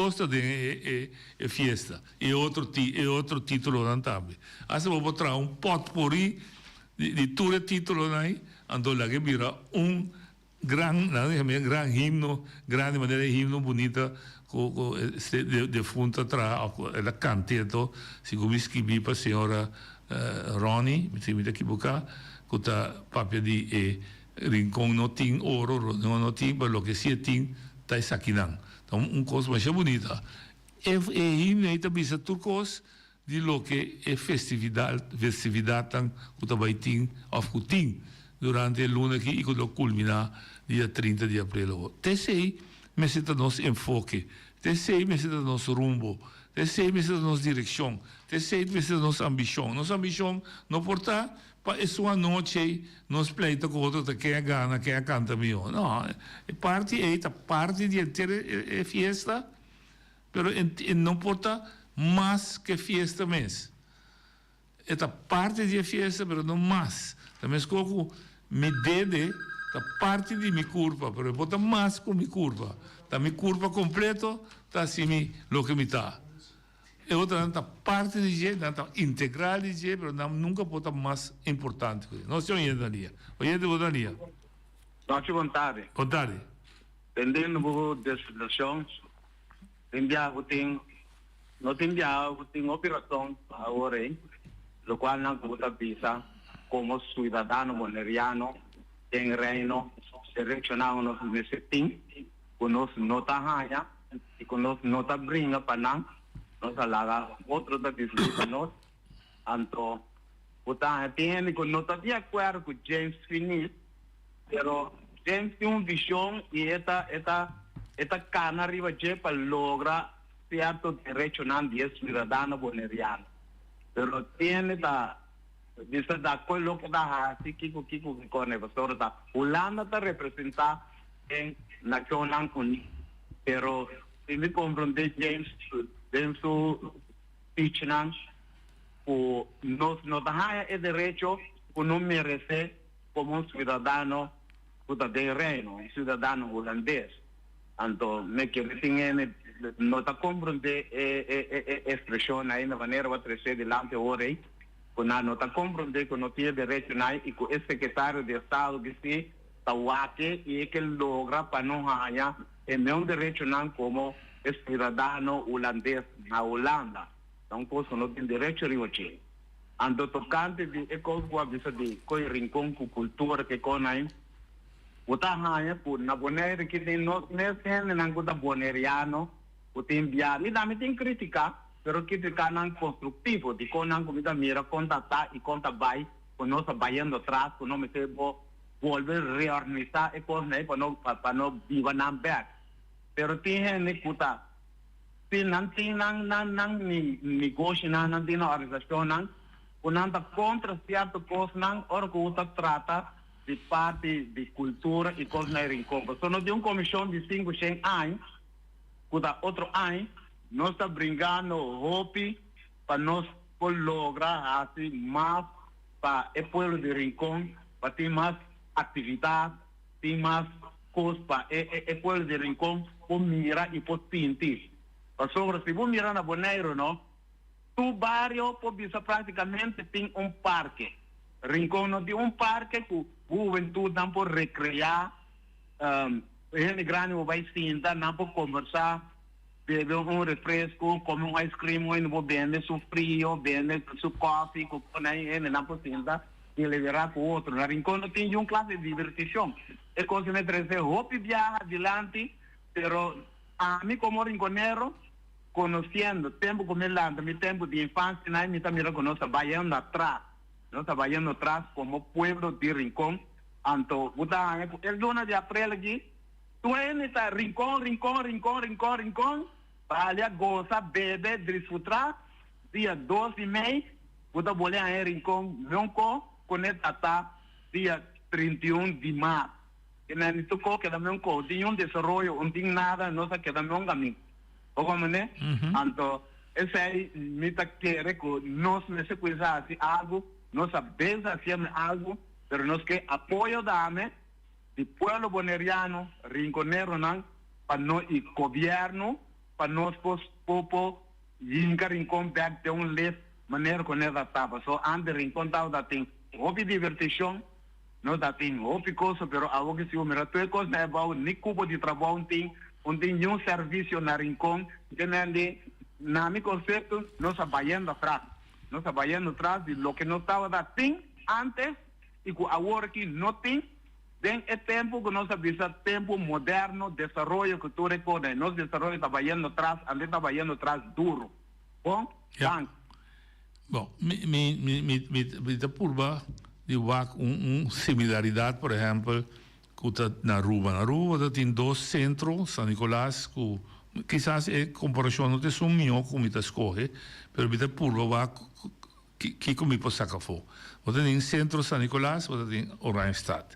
I: está de festa. E outro título não também. Assim vou botar potpourri de todo título aí, então lá que vira gran himno, grande maneira de himno bonita, de fundo atrás, ela canta, se como escrevi para a senhora Ronnie, se me equivocar, que está papel de rincão não tem ouro, não tem, mas o que sim tem, está aqui não. Então, coisa mais bonita. Himno aí também é tudo coisa de lo que é festividade que também tem, ou que tem, durante a luna aqui, e quando culminar dia 30 de abril. Terceiro, mas é nosso enfoque. Terceiro, mas é nosso rumbo. Terceiro, mas é nossa direção. Terceiro, mas é nossa ambição. Nossa ambição não portar para essa noite, nós pleita com outro, que é gana, que é canta melhor. Não, é parte de ter a festa, mas não porta mais que festa mesmo. É parte da festa, mas não mais. Também escolho me dede da parte de minha curva, mas bota mais com minha curva. Da minha curva completo, está assim o que me está. E outra da parte de gente, da integral de gente, mas nunca bota mais importante. Nós estamos indo ali. Oyendo, vou ali.
J: Noite, vontade.
I: Vontade.
J: Tendendo bu destinação, tinha buting, não tinha buting operação agora, lo qual não puta visa como cidadão boneriano em reino selecionado nos mesetim, conosco nota hanya, e conosco nota brinca panang, nós alaga outro da disciplina nós, anto puta tem com nota de acordo com James Finis, pero James tem uma visão e esta cana arriba je para lograr certo direito não de cidadão boneriano. Pero tiene da dice da quello che da kiko con evasore da Holanda ta representa en National Union. Pero se mi comprende James dentro Pichnan o no da el derecho o no merece como un ciudadano del reino, un ciudadano holandés. Anto me quiere tiene no ta comprende expresión ahí de manera va a crecer delante ahora con no ta comprende que no tiene derecho ahí y con el secretario de Estado que sí tawaque y que logra para no haya un derecho como ciudadano holandés a Holanda. Entonces no tiene derecho a rivoche. Ando tocante de cosa de coi rincón con cultura que con ahí utahanya por na bonere que no tiene nada boneriano o tem via ni da me tem crítica pero crítica não construtivo de com não comida mira contatar e conta vai com nós trabalhando atrás com não me tempo volver reorganizar e coisa né para não viva na back pero tem ne puta tem não ni negócio não tem organização não o não tá contra certo coisa não ora que o trata de parte de cultura e coisa na rincão só não tem uma comissão de 5 anos kuda outro ano nós está brincando hopi para nós lograr assim mais para o povo de Rincón para ter mais atividade ter mais coisas para o povo de Rincón por mirar e por sentir para sobre se você mirar na Bonaire não tu barrio por bisa praticamente tem parque Rincón não tem parque que juventude não pode recrear gente grande vai sentar, não pode conversar, beber refresco, comer ice cream, não pode vender seu frio, vender seu coffee, não pode sentar e levar para o outro. Na Rincón não tem classe de divertição. É coisa que me traz roupa e viaja adiante, pero a mim como rinconero, conhecendo tempo como Holanda, meu tempo de infância, me também reconheço trabalhando atrás como pueblo de Rincón. Anto, el 1 de abril aqui, tu está rincón, para gozar, beber, desfrutar, dia 12 de mês, você pode ir a Rincón, nunca conectar dia 31 de março. E na Nituco, que também tem desenvolvimento, não tem nada, não sei que também caminho. Como né? Então, esse aí me tá querendo que nós necessitamos algo, nós sabemos fazer algo, pero nós que apoio da AME, do pueblo boneriano, rinconero, para nós e governo, para nós povo, inca rincón back de leve maneira com ela estava. Só antes rincón estava tem hobby divertição, não dá tem hobby coisa, pero algo que se o mira tudo coisa é bom, nem cubo de trabalho tem um serviço na rincón, que na meu conceito nós trabalhando atrás de lo que não estava da tem antes e que agora que não tem. Den é tempo que nós sabemos, tempo moderno, desenvolvimento que tu recorda, nós desenvolvemos trabalhando atrás, andando trabalhando atrás duro. Bom?
I: Yeah. Bom, me purba de similaridade, por exemplo, na Aruba. Na Aruba tem 2 centros, San Nicolás, que quizás é comparação não tem um melhor como me escolhe, mas me purba que como me pode sacar fora. Você tem centro San Nicolás, você tem Oranjestad.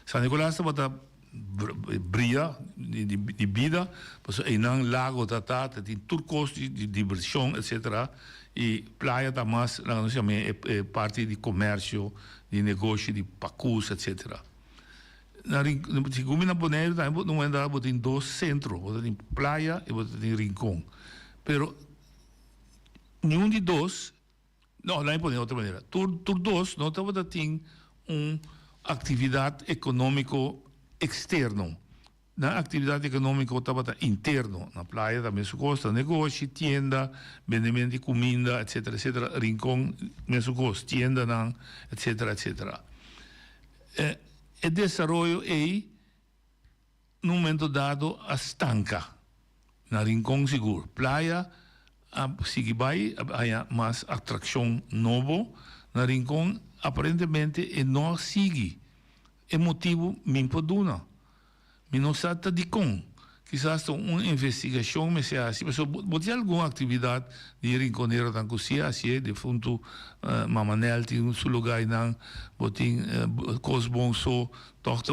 I: San Nicolás está brilha de vida, mas aí não lago tem turcos de diversão, etc. E praia está mais, não chama é parte de comércio, de negócio, de pacus, etc. Na Gumina Bonaire não anda tem 2 centros, você tem praia e você tem Rincón. Pero nenhum de 2, não, lá em Bonaire outra maneira. Tur 2 não tem atividade econômico externo. na atividade econômica estava interno, na praia também se gosta, negócio, tienda, vendimento de comida, etc, etc, rincão, mesmo gosto, tienda, não, etc, etc. O desenvolvimento é, num momento dado, a estanca, na rincão seguro. Praia, se vai, há mais atração nova, na rincão, aparentemente, não sigue. É motivo, me poduna. Me não sabe de como. Quizás uma investigação, mas é assim. Mas pode alguma atividade de rinconeiro da cozinha, assim, de fundo, Mamanel tem um lugar, não, botem coisas bons, só, toca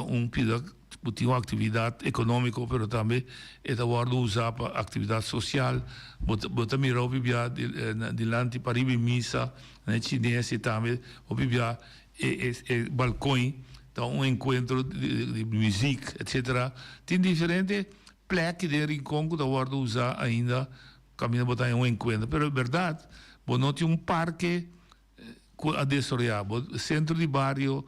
I: botem uma atividade econômica, mas também é da hora de usar para atividade social, botem mirar o bibia de lante para ir missa, né, chinesa também, o bibia é balcão. Então, encontro de música, etc. Tem diferentes plekes de rincão que hora de usar ainda, caminho botar em encontro. Mas é verdade, não tem parque a desarrollar, centro de bairro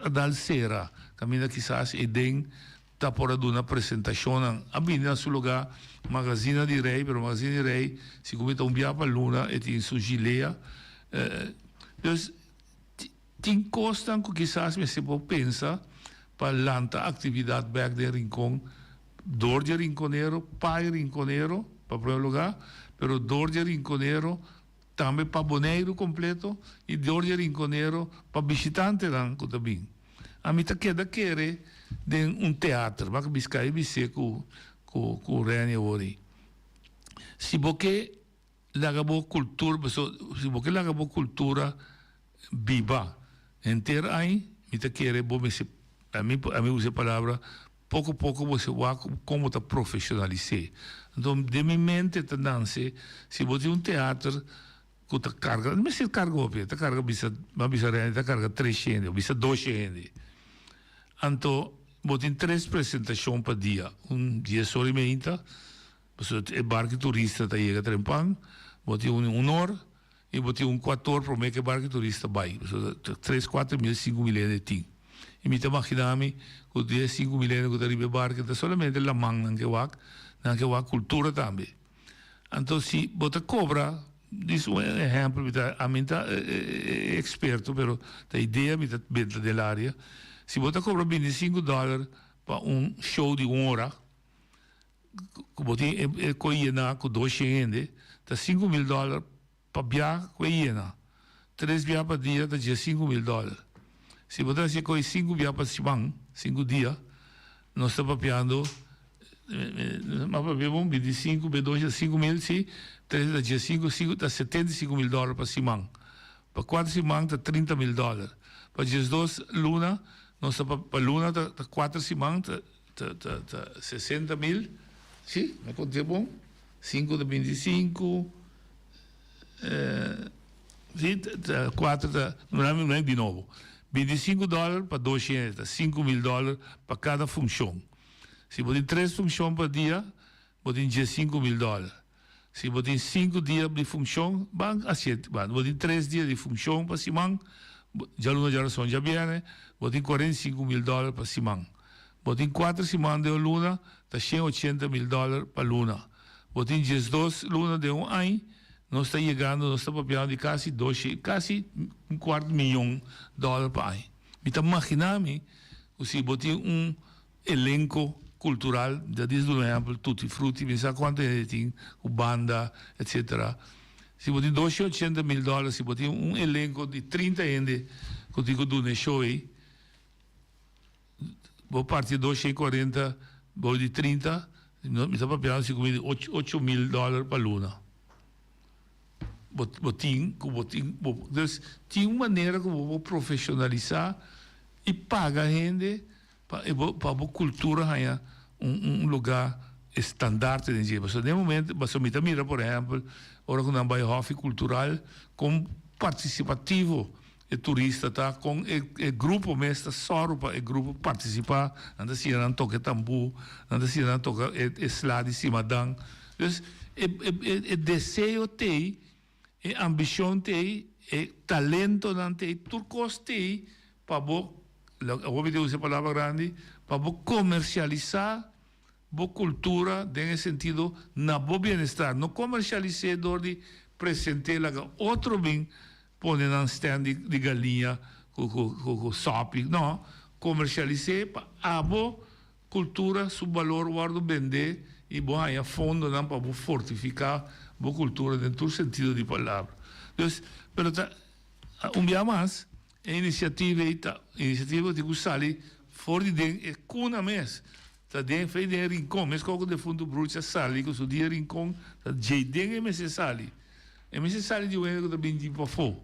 I: a Dalcera, caminho quizás e den está por uma apresentação, a vinda no seu lugar, Magazine de Rei, pero Magazine de Rei, se comenta via para Luna, e tem sua gileia. Então, tem costa que quizás se pode pensar para lançar atividade back de rincão, dor de rinconeiro, pai rinconeiro, para o primeiro lugar, pero dor de rinconeiro também para boneiro completo e dor de rinconeiro para visitante também. A mim queda querer de teatro, mas que biscai bise com o Rene hoje. Se você lagabo cultura, se você lagabo cultura viva, inteira aí, me querer a mim usa a palavra pouco a pouco você vai como está profissionalizar. Então, de minha mente tendência, se você tem teatro que está carga, não se carga está carga bisa está carga 300, bisa 200. Então, você tem 3 apresentações por dia, dia só e meia, você é barco turista está chega trempang, você tem honor e você tem 4 para meio que barco turista vai, 3, 4 mil, 5 mil de ting. E me imaginami que dia 5 mil que arriba barco, é somente la mang não que wak cultura também. Então, se você cobra, isso é um exemplo, a mim está experto, mas a ideia me está dentro da área. Se você cobra $25 para show de 1 hora, que você coiena com 200, está $5,000 para viajar coiena. 3 viagens para dia, está $5,000. Se você coi 5 viagens para semana, 5 dias, nós estamos papiando, mas papiamos 25, 2, 5 mil, sim, 3 da dia 5, está $75,000 para semana. Para 4 semanas, está $30,000. Para dia 2, luna, nós estamos para luna, está 4 semanas, está 60 mil, sim, me contei bom, 5 de 25, sim, 4, não é de novo. $25 para 200, $5,000 para cada função. Se você tem 3 funções por dia, você tem $5,000. Se você tem 5 dias de função, você tem 3 dias de função para semana, já luna já razão já viene, você tem $45,000 para semana. Você tem 4 semanas de luna, está $180,000 para luna. Você tem 12 lunas de ano, nós está chegando, nós está papiando de quase $250,000 para aí. Me está imaginando se você tem elenco cultural, já diz do exemplo, Tutti Frutti, me sabe quanto tem, banda, etc. Se você tem $280,000, se você tem elenco de 30 gente, que eu digo do show aí, vou partir de 240, vou de 30, me está papiando $8,000 para luna. Tinha uma maneira que eu vou profissionalizar e pagar a gente para a cultura ganhar lugar estandarte de dia. No momento, você me mira, por exemplo, agora com um bairro cultural com participativo e turista, tá? Com o grupo mesmo, só para o grupo participar, anda se não toca tambu, anda se não toca slide em cima dan. Então, o desejo tem, a ambição tem, o talento não tem, tudo tem para eu vou usar a palavra grande, para comercializar a cultura nesse sentido na bom bem-estar. Não comercializar door de apresentar outro bem, pôr na stand de galinha com sopi. Não, comercializar para a boa cultura, seu valor, guardo vender e bom aí a fundo para fortificar a cultura dentro do sentido de palavra. Então, dia mais, a iniciativa de Gusali, fora de é cuna mês. Tá dentro fez de rincão, mas como de fundo bruxa sali, que o dia rincão, tá jeidem e mês sali. E mês sali de um que também de pafo.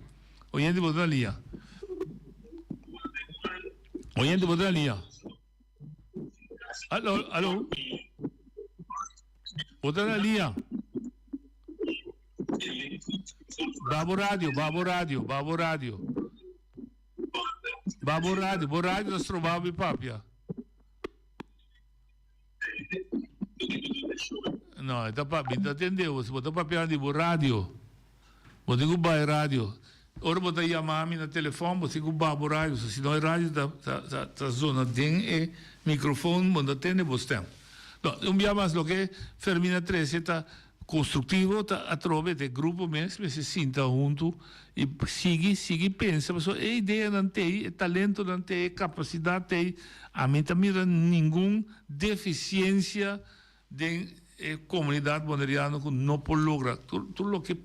I: Oyente botar ali. Oyente botar ali. Alô. Botar ali. Babo rádio, nós trovamos em papia. Não, está papia, entendeu? Você botou papia de rádio. Você tem que rádio. Ora botar chamar no telefone, você tem que babo rádio. Se não é rádio, tá zona tem microfone, você tem você. Então, dia mais lo que Fermina 13 está construtivo, está a trove de grupo mesmo, se sinta junto e sigue pensa, mas a ideia não tem, talento não tem, capacidade tem, a mim também não nenhuma deficiência de comunidade boneriana que não pode lograr. Tudo o que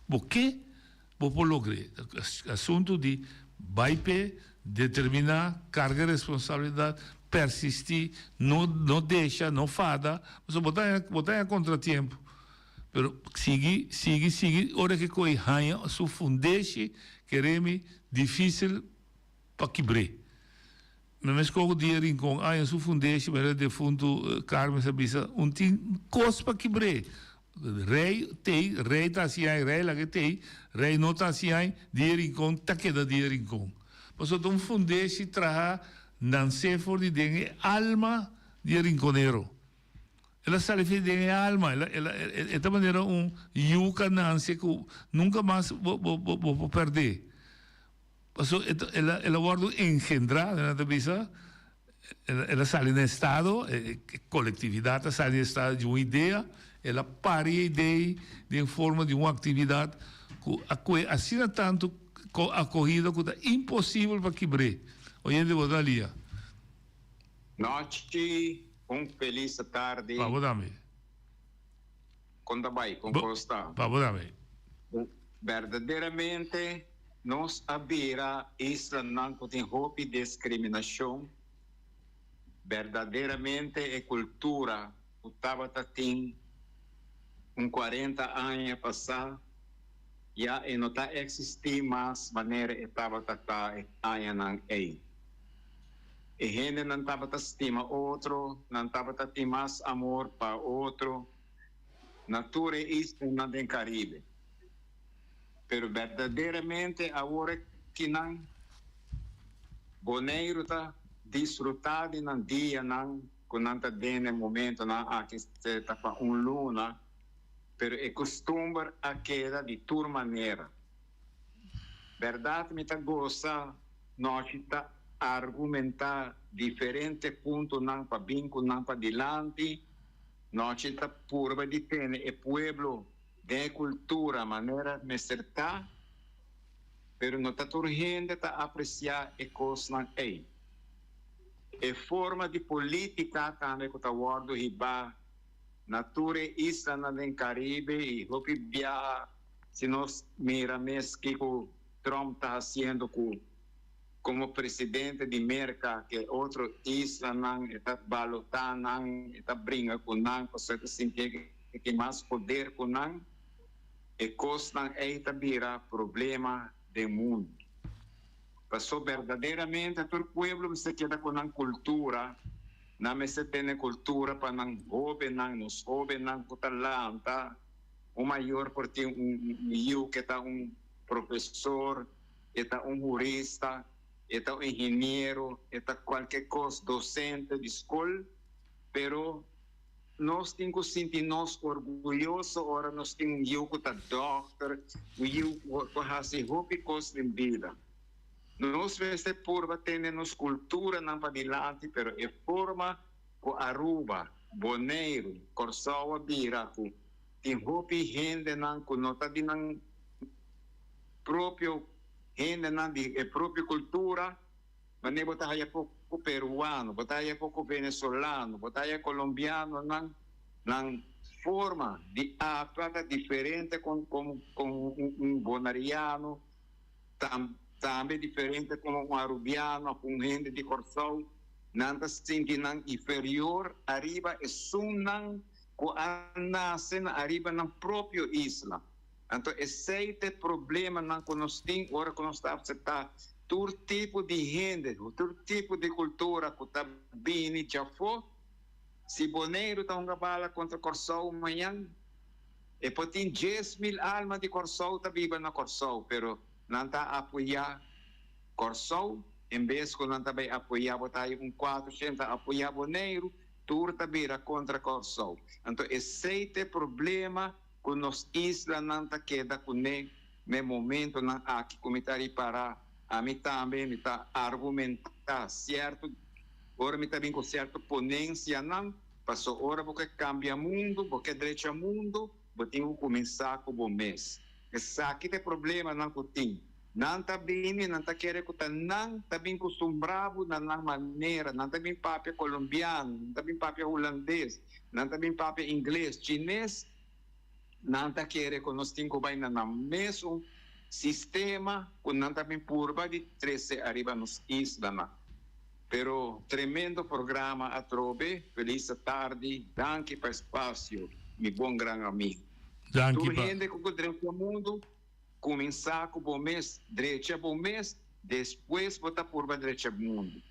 I: você pode lograr. Assunto de baipe, determinar, carga de responsabilidade, persistir, não deixa, não fada, mas botar em contratempo. Pero sigue, ora que coi ranha, su fundeixe, queremos difícil para quebrar. Mas como dia rincão, su fundeixe, mas de fundo Carmen Sabisa, tem coisa para quebrar. Rei tá assim, rei lá que tem, rei não tá assim, dia rincão, tá queda dia rincão. Mas o fundeixe traha, não se for de dengue, alma de rinconeiro. Ela sabe de alma, ela maneira yuca nanse que nunca mais vou perder. Ela guarda engendrada na cabeça, ela sai no estado, coletividade sai no estado de uma ideia, ela pare a ideia de forma de uma atividade que assim tanto acorrida que é impossível para quebrar. Hoje de botalia.
K: Noite. Feliz tarde.
I: Vamos dar-me.
K: Conta bem, como está?
I: Vamos dar-me.
K: Verdadeiramente, nós abrirá isso não tem roupa de discriminação. Verdadeiramente, é cultura. O Tabata tem 40 anos passar. Já não está existir mais maneira e Tabata está não é. E gente não estava a estima outro, não estava a ter mais amor para outro. Natura isso não tem Caribe. Pero verdadeiramente agora que não boneiro está desfrutado no dia não quando não está dentro no momento não aqui está para luna, pero é costume a queda de toda maneira. Verdade me está gosta nós está argumentar diferentes pontos não para vinco não para dilante nós está purba de ter e pueblo de cultura maneira de acertar pero não está toda gente está apreciar e coisas não é e forma de política também que está guardo riba natura isso no Caribe e hopi via se nós mira mesmo que o Trump está fazendo como presidente de América, que outro isla não está balotando, não está brincando com não, você sentir que mais poder com não, e coisa não é vira problema do mundo. Passou verdadeiramente todo o povo se queda com a cultura, não se tem cultura para não roubar, não nos roubar, não com talento, o maior porque que está professor, está jurista, está engenheiro, está qualquer coisa, docente de escola, pero nós temos que sentir-nos orgulhosos, ora nós temos que estar doctor, que fazer roupa coisa de vida. Nós veste purba temos cultura não padilante, pero é forma com Aruba, Bonaire, Corsau, Biraco, tem hopi gente não com nota de não próprio gente não de própria cultura, mas nem botar aí pouco peruano, botar aí pouco venezuelano, botar aí colombiano não forma de atuar diferente com bonariano, também diferente com arubiano, com gente de Corsau, não está sentindo inferior, arriba é sunang com a nascem arriba na própria isla. Então, esse problema não conhecem, agora que nós estamos acertando, todo tipo de gente, todo tipo de cultura que está bem e já foi. Se Bonaire está uma bala contra Corsau amanhã, e pode ter 10.000 almas de Corsau está viva na Corsau, pero não está a apoiar Corsau, em vez que não está bem apoiar, botar 400 apoiar Bonaire, tudo está vira contra Corsau. Então, esse é o problema que nos islas não está queda com no momento não aqui comentário para a mim também está argumentar certo. Ora me também com certa ponência não, passou hora porque cambia mundo, porque direito mundo, porque tem que começar com o mês. Esse aqui tem problema não que tem. Não está bem, não está querendo que não está bem acostumado na maneira, não está bem papel colombiano, não está bem papel holandês, não está bem papel inglês, chinês, não está querendo que nós temos que vai no mesmo sistema, que não está bem purba de 13 arriba nos islas. Pero tremendo programa a trove, feliz tarde, danke para espaço, meu bom grande amigo.
I: Danke
K: Tu rende com o direito ao mundo, começar com o mês, direito ao mês, depois botar por o direito ao mundo.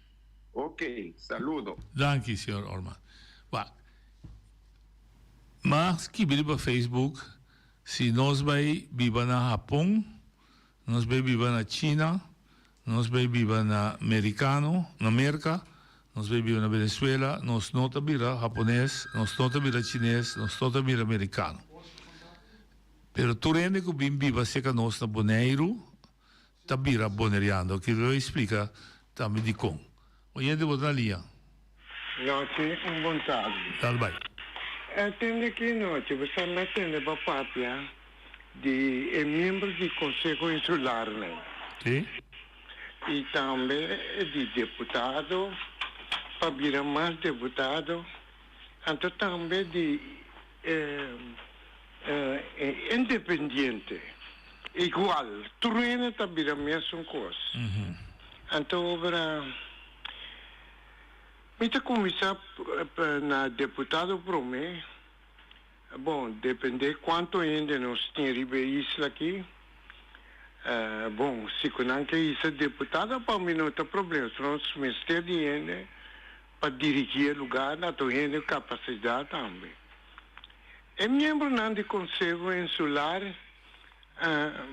K: Ok, saludo.
I: Danke, senhor Orman. Mas que vira para Facebook, se nós vai viver na Japão, nós vai viver na China, nós vai viver na América, nós vai viver na Venezuela, nós não tá vira japonês, nós não tá vira chinês, nós não tá vira americano. Pero tu rende que bem viva seca nós na Bonaire, tá vira boneriano, que eu explica também de como. Oye, de botar linha.
B: Não, sim, bom tarde.
I: Tá bem.
B: Atende aqui noite, você me atende para a pátria de membro do Conselho Insular, né?
I: Sim.
B: E também de deputado, para virar mais deputado, então também de independente, igual, tudo está virando a mesma coisa. Então, para me começar na deputado para mim, bom, depende quanto ainda nós temos isla aqui. Bom, se não que isso é deputada, para mim não tem problema. Se nós ministérios de gente para dirigir o lugar, não tem capacidade também. É membro não de Conselho Insular,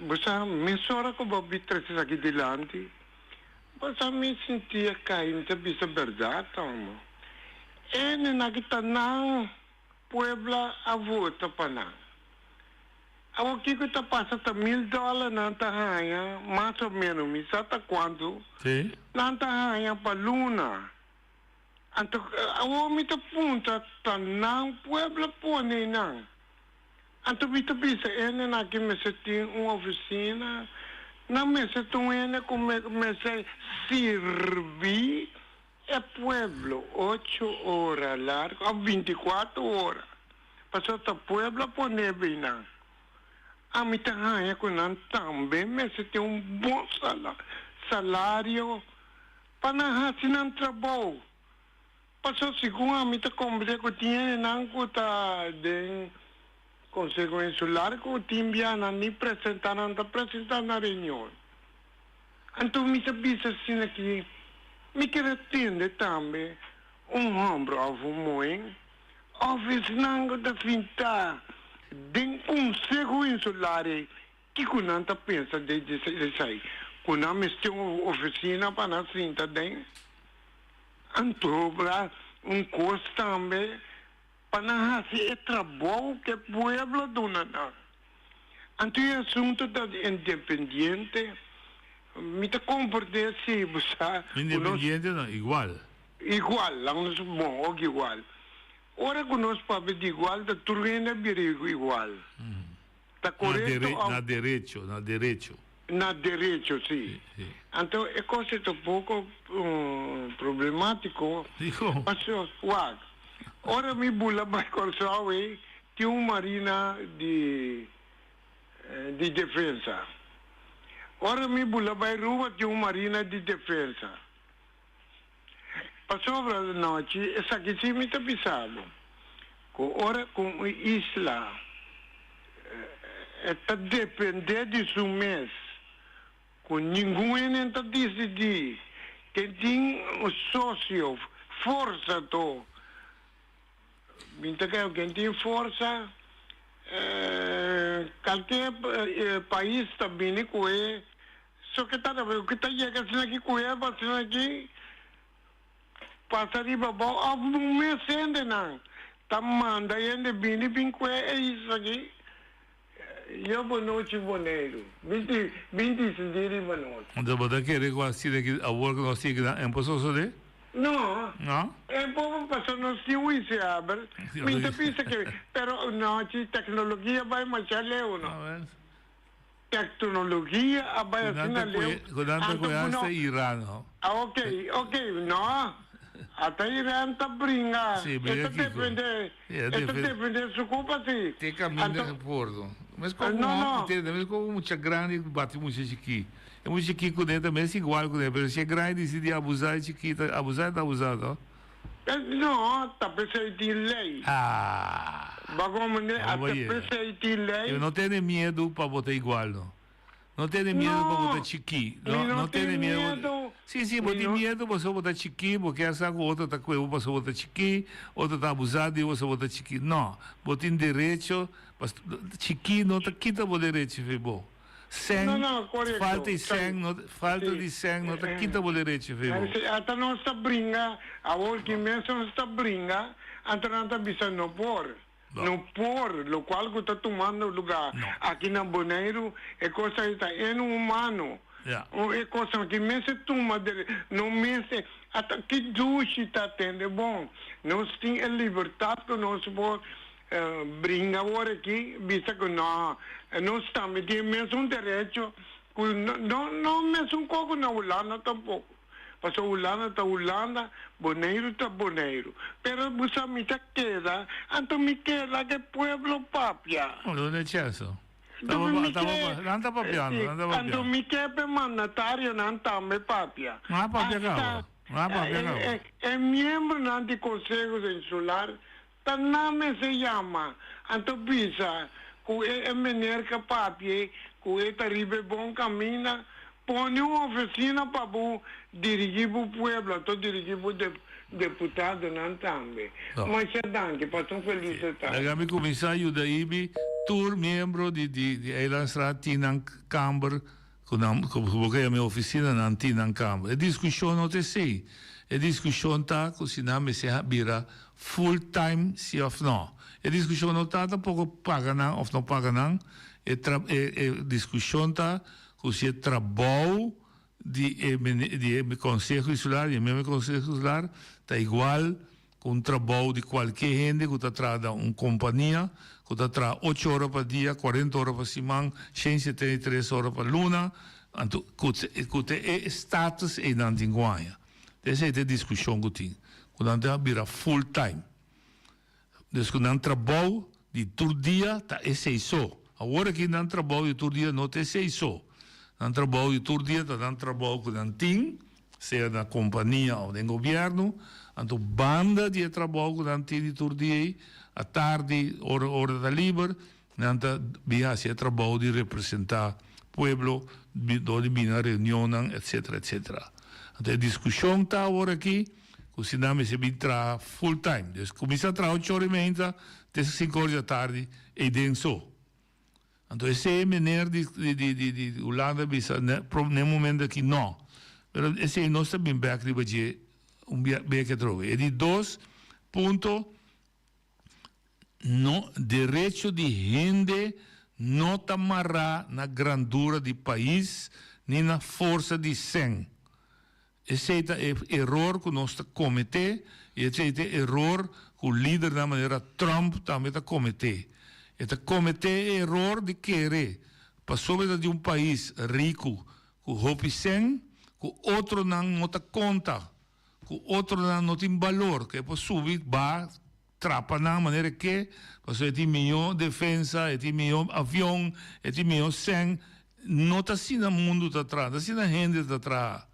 B: você mensura que eu vou trazer aqui delante, você me sentia caindo, isso é verdade, também. É na que está na Puebla a volta para nós. O que está passando $1,000 não está ganha, mais ou menos, me sabe quando?
I: Sim.
B: Não está ganha para Luna. Então, o homem está punta, está não, Puebla põe não. Então, me está pensando, ele aqui me tem uma oficina, não me tem ele como me servir, é Pueblo, 8 horas largo, 24 horas. Passou para Puebla põe bem não. A mim também também, mas tem bom salário para não assinar trabalho. Passou segundo a mim comprei que tinha não que tá de Conselho Insular que tinha não me apresentar na reunião. Então me sabia assim aqui, me quer atender também ombro ao mãe, office não da finta. Den Conselho Insular que não tá pensa de sair quando me tem uma oficina para na cinta den antobra custo também para na fazer trabalho que pueblo dona então é assunto da independente me te comporte assim, busa.
I: Independiente não, igual.
B: Igual, lá nós bom, ou igual. Ora que nós papel de igual, da turena birigo igual. Tá correto?
I: Na direito.
B: Na direito, sim. Então, é coisa um pouco problemático.
I: Digo.
B: Mas, ora me bula vai corso aí, tinha uma marina de defesa. Ora me bula vai rua, tinha uma marina de defesa. Passou a noite, essa aqui sim me está pisando. Ora com isla, está depender de seu mês. Com ninguém não está decidir. Quem tem sócio, força, to. Quem tem força, qualquer país está bem com ele. Só que está chegando aqui com ele, passando aqui. Passa riba bom, um mês ainda não. Tá manda ainda bem com é isso aqui. Eu boa noite, boneiro. 20 de boa noite.
I: Então, você quer quase que a work nós temos em pessoa de?
B: Não.
I: Não?
B: É bom passar nós temos isso, abre. Me pensa que, pero não, tecnologia vai marchar leu, não. Tecnologia vai assim leu.
I: Cuidado com essa Irã, não?
B: Ok, não. Até Irã está brinca.
I: Sim,
B: brinca aqui. Esta depende da culpa, sim.
I: Tem caminho de porto. Mas como não entende, mas como muito grande bate muito chiqui. É muito chiqui com dentro também é igual com dentro, mas se é grande decide abusar de chiqui, abusar está abusado, ó.
B: Não, tá pensando em lei. Bagulho, até pensando em lei.
I: Eu não tenho medo para botar igual, não. Não tem medo para botar chiqui.
B: Não tem medo.
I: Sim, botar medo, você botar chiqui, porque essa outra está com eu, você botar chiqui, outra está abusada e você botar chiqui. Não, botar em direito, chiqui não está quita o direito, foi bom. Falta de sangue, não está quita o direito, foi bom.
B: Até não está brinca, a outra imensa não está brinca, até não está pensando no por. Não por, o qual que está tomando lugar aqui na Boneiro, é coisa que está inumano. É coisa que me se toma, não me se, até que duche está tendo, bom, nós temos a liberdade que nós podemos brincar agora aqui, vista que nós estamos, temos mesmo direito, não mesmo como na Holanda tampouco. Porque Holanda está Holanda, Boneiro está Boneiro. Pero você me queda, então me queda que pueblo papia.
I: Não é isso. Não está papiando.
B: Então me queda mandatário, não está me papia.
I: Não é papia, não.
B: É membro do Conselho Insular, também se chama. Então pensa, que é menor que papia, que é terrible bom caminho, põe uma oficina para dirigir o pueblo, estou dirigindo o deputado não também. Mas é danke, passou feliz estar.
I: Agora comissário da IBI, tu membro de Elanstrat Tinang Camber, porque é a minha oficina na Tinang Camber. A discussão não te sei. A discussão está que se não me se vira full time sim ou não. A discussão não está tampouco paga não ou não paga não. A discussão está que se trabalho de Conselho Insular e mesmo Conselho Insular está igual com o trabalho de qualquer gente que está atrás de uma companhia, que está atrás 8 horas por dia, 40 horas por semana, 173 horas por luna, que tem status e não tem guanha. Essa é a discussão que tem. Quando a vira full time. Então, quando a trabalho de todo dia, está esse só. Agora que não trabalho de todo dia, não tem esse só. Não trabalho todo dia, não trabalho com o TIM, seja na companhia ou no governo, então banda de trabalho com o TIM todo dia, à tarde, hora da livre, então via se trabalho de representar o povo, de vir na reunião, etc, etc. Então a discussão está agora aqui, que se não se vir full time. Então começa a trabalhar 8 horas e meia, até 5 horas da tarde, e dentro. Então, essa é a maneira de Holanda, no momento aqui, não. Mas esse é o nosso bem back de bater bem que trove. E de 2 pontos, direito de gente não está amarrado na grandura do país, nina força de 100. Esse é o erro que nós cometemos, e esse é o erro que o líder da maneira Trump também está cometendo. Ele cometeu o erro de querer, para sobre de país rico, com roupa 100, que outro não te conta, que outro não tem valor, que é para subir, trapa na maneira que, porque tem melhor defesa, tem melhor avião, tem melhor 100, não está assim no mundo está atrás, assim na gente está atrás.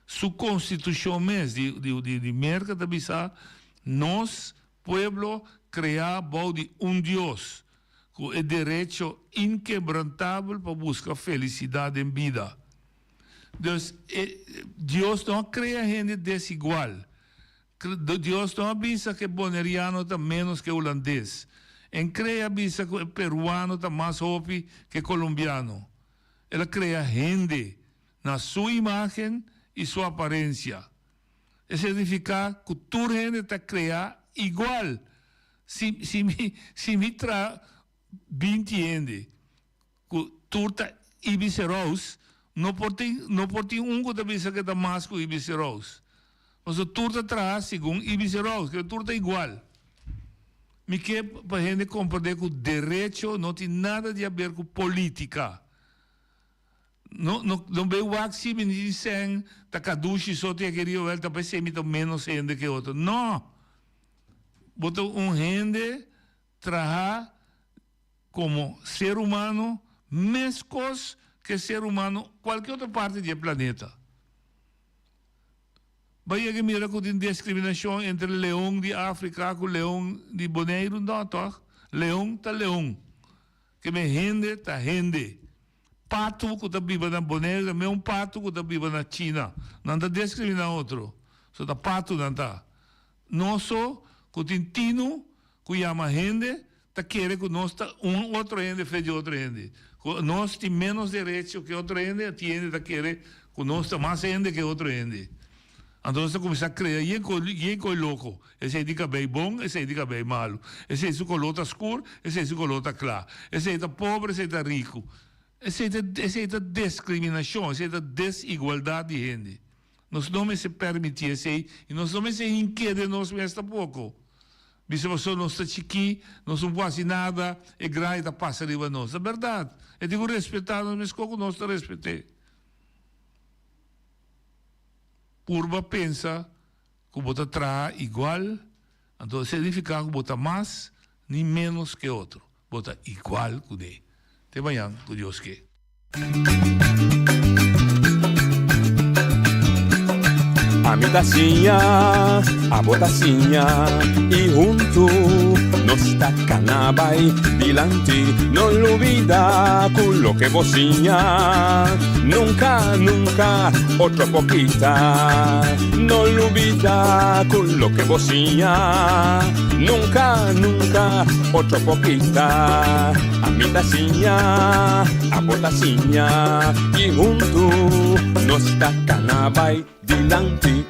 I: Su constituição mesmo, de merca da bisa, nós, pueblo, criar de Deus, com o direito inquebrantável para buscar felicidade em vida. Deus não cria gente desigual. Deus não avisa que boneriano está menos que holandês. Em cria avisa que peruano está mais hopi que colombiano. Ele cria gente na sua imagem e sua aparência. Isso significa que toda gente está criada igual. Se me traz 20 gente, que tu está ibiceros, não pode ter que avisa que está mais que ibiceros. Mas o turta traz segundo ibiceros, que o turta é igual. Me quer para a gente compreender que o direito não tem nada a ver com política. Não veio o axi me dizem tá caduche só te queria ver tá para ser menos gente que outro. Não. Bota gente trabalha como ser humano mescos que ser humano qualquer outra parte do planeta. Vai que mira que tem discriminação entre o leão de África e o leão de Boneiro, não, tá? Leão tá leão. Que me gente tá gente. Pato que está vivo na Boneiro, é um pato que está vivo na China. Não está discriminando outro. Só está pato não está. Nós que tem tino, que chama gente, está querendo que nós está outro gente fez de outro gente. Nós temos menos direito que outro gente, a gente está querendo que nós está mais gente que outro gente. Então, nós começamos a criar e é louco. Esse é de cabelo bom, esse é de cabelo malo. Esse é de colota escuro, esse é de colota clara. Esse é de pobre, esse é de rico. Essa é a discriminação, essa é a desigualdade de gente. Nós não se permitimos isso e nós não se inquietamos nós mesmos pouco. Se você não está chiqui, nós não faz nada, é grande, passa arriba nós. É verdade. Eu digo respeitar, mas como nós te respeitamos. Purba pensa que você traz igual, então significa que você mais nem menos que outro. Você igual que ele. Te vayan, tu Dios que.
H: A mi tacinha, a botacinha, e junto nos tacanabay, dilante, no olvida con lo que vocinha. Nunca, nunca, otra poquita, no olvida con lo que vocinha. Nunca, nunca, otra poquita, a mi tacinha, a botacinha, y junto nos tacanabay, dilante,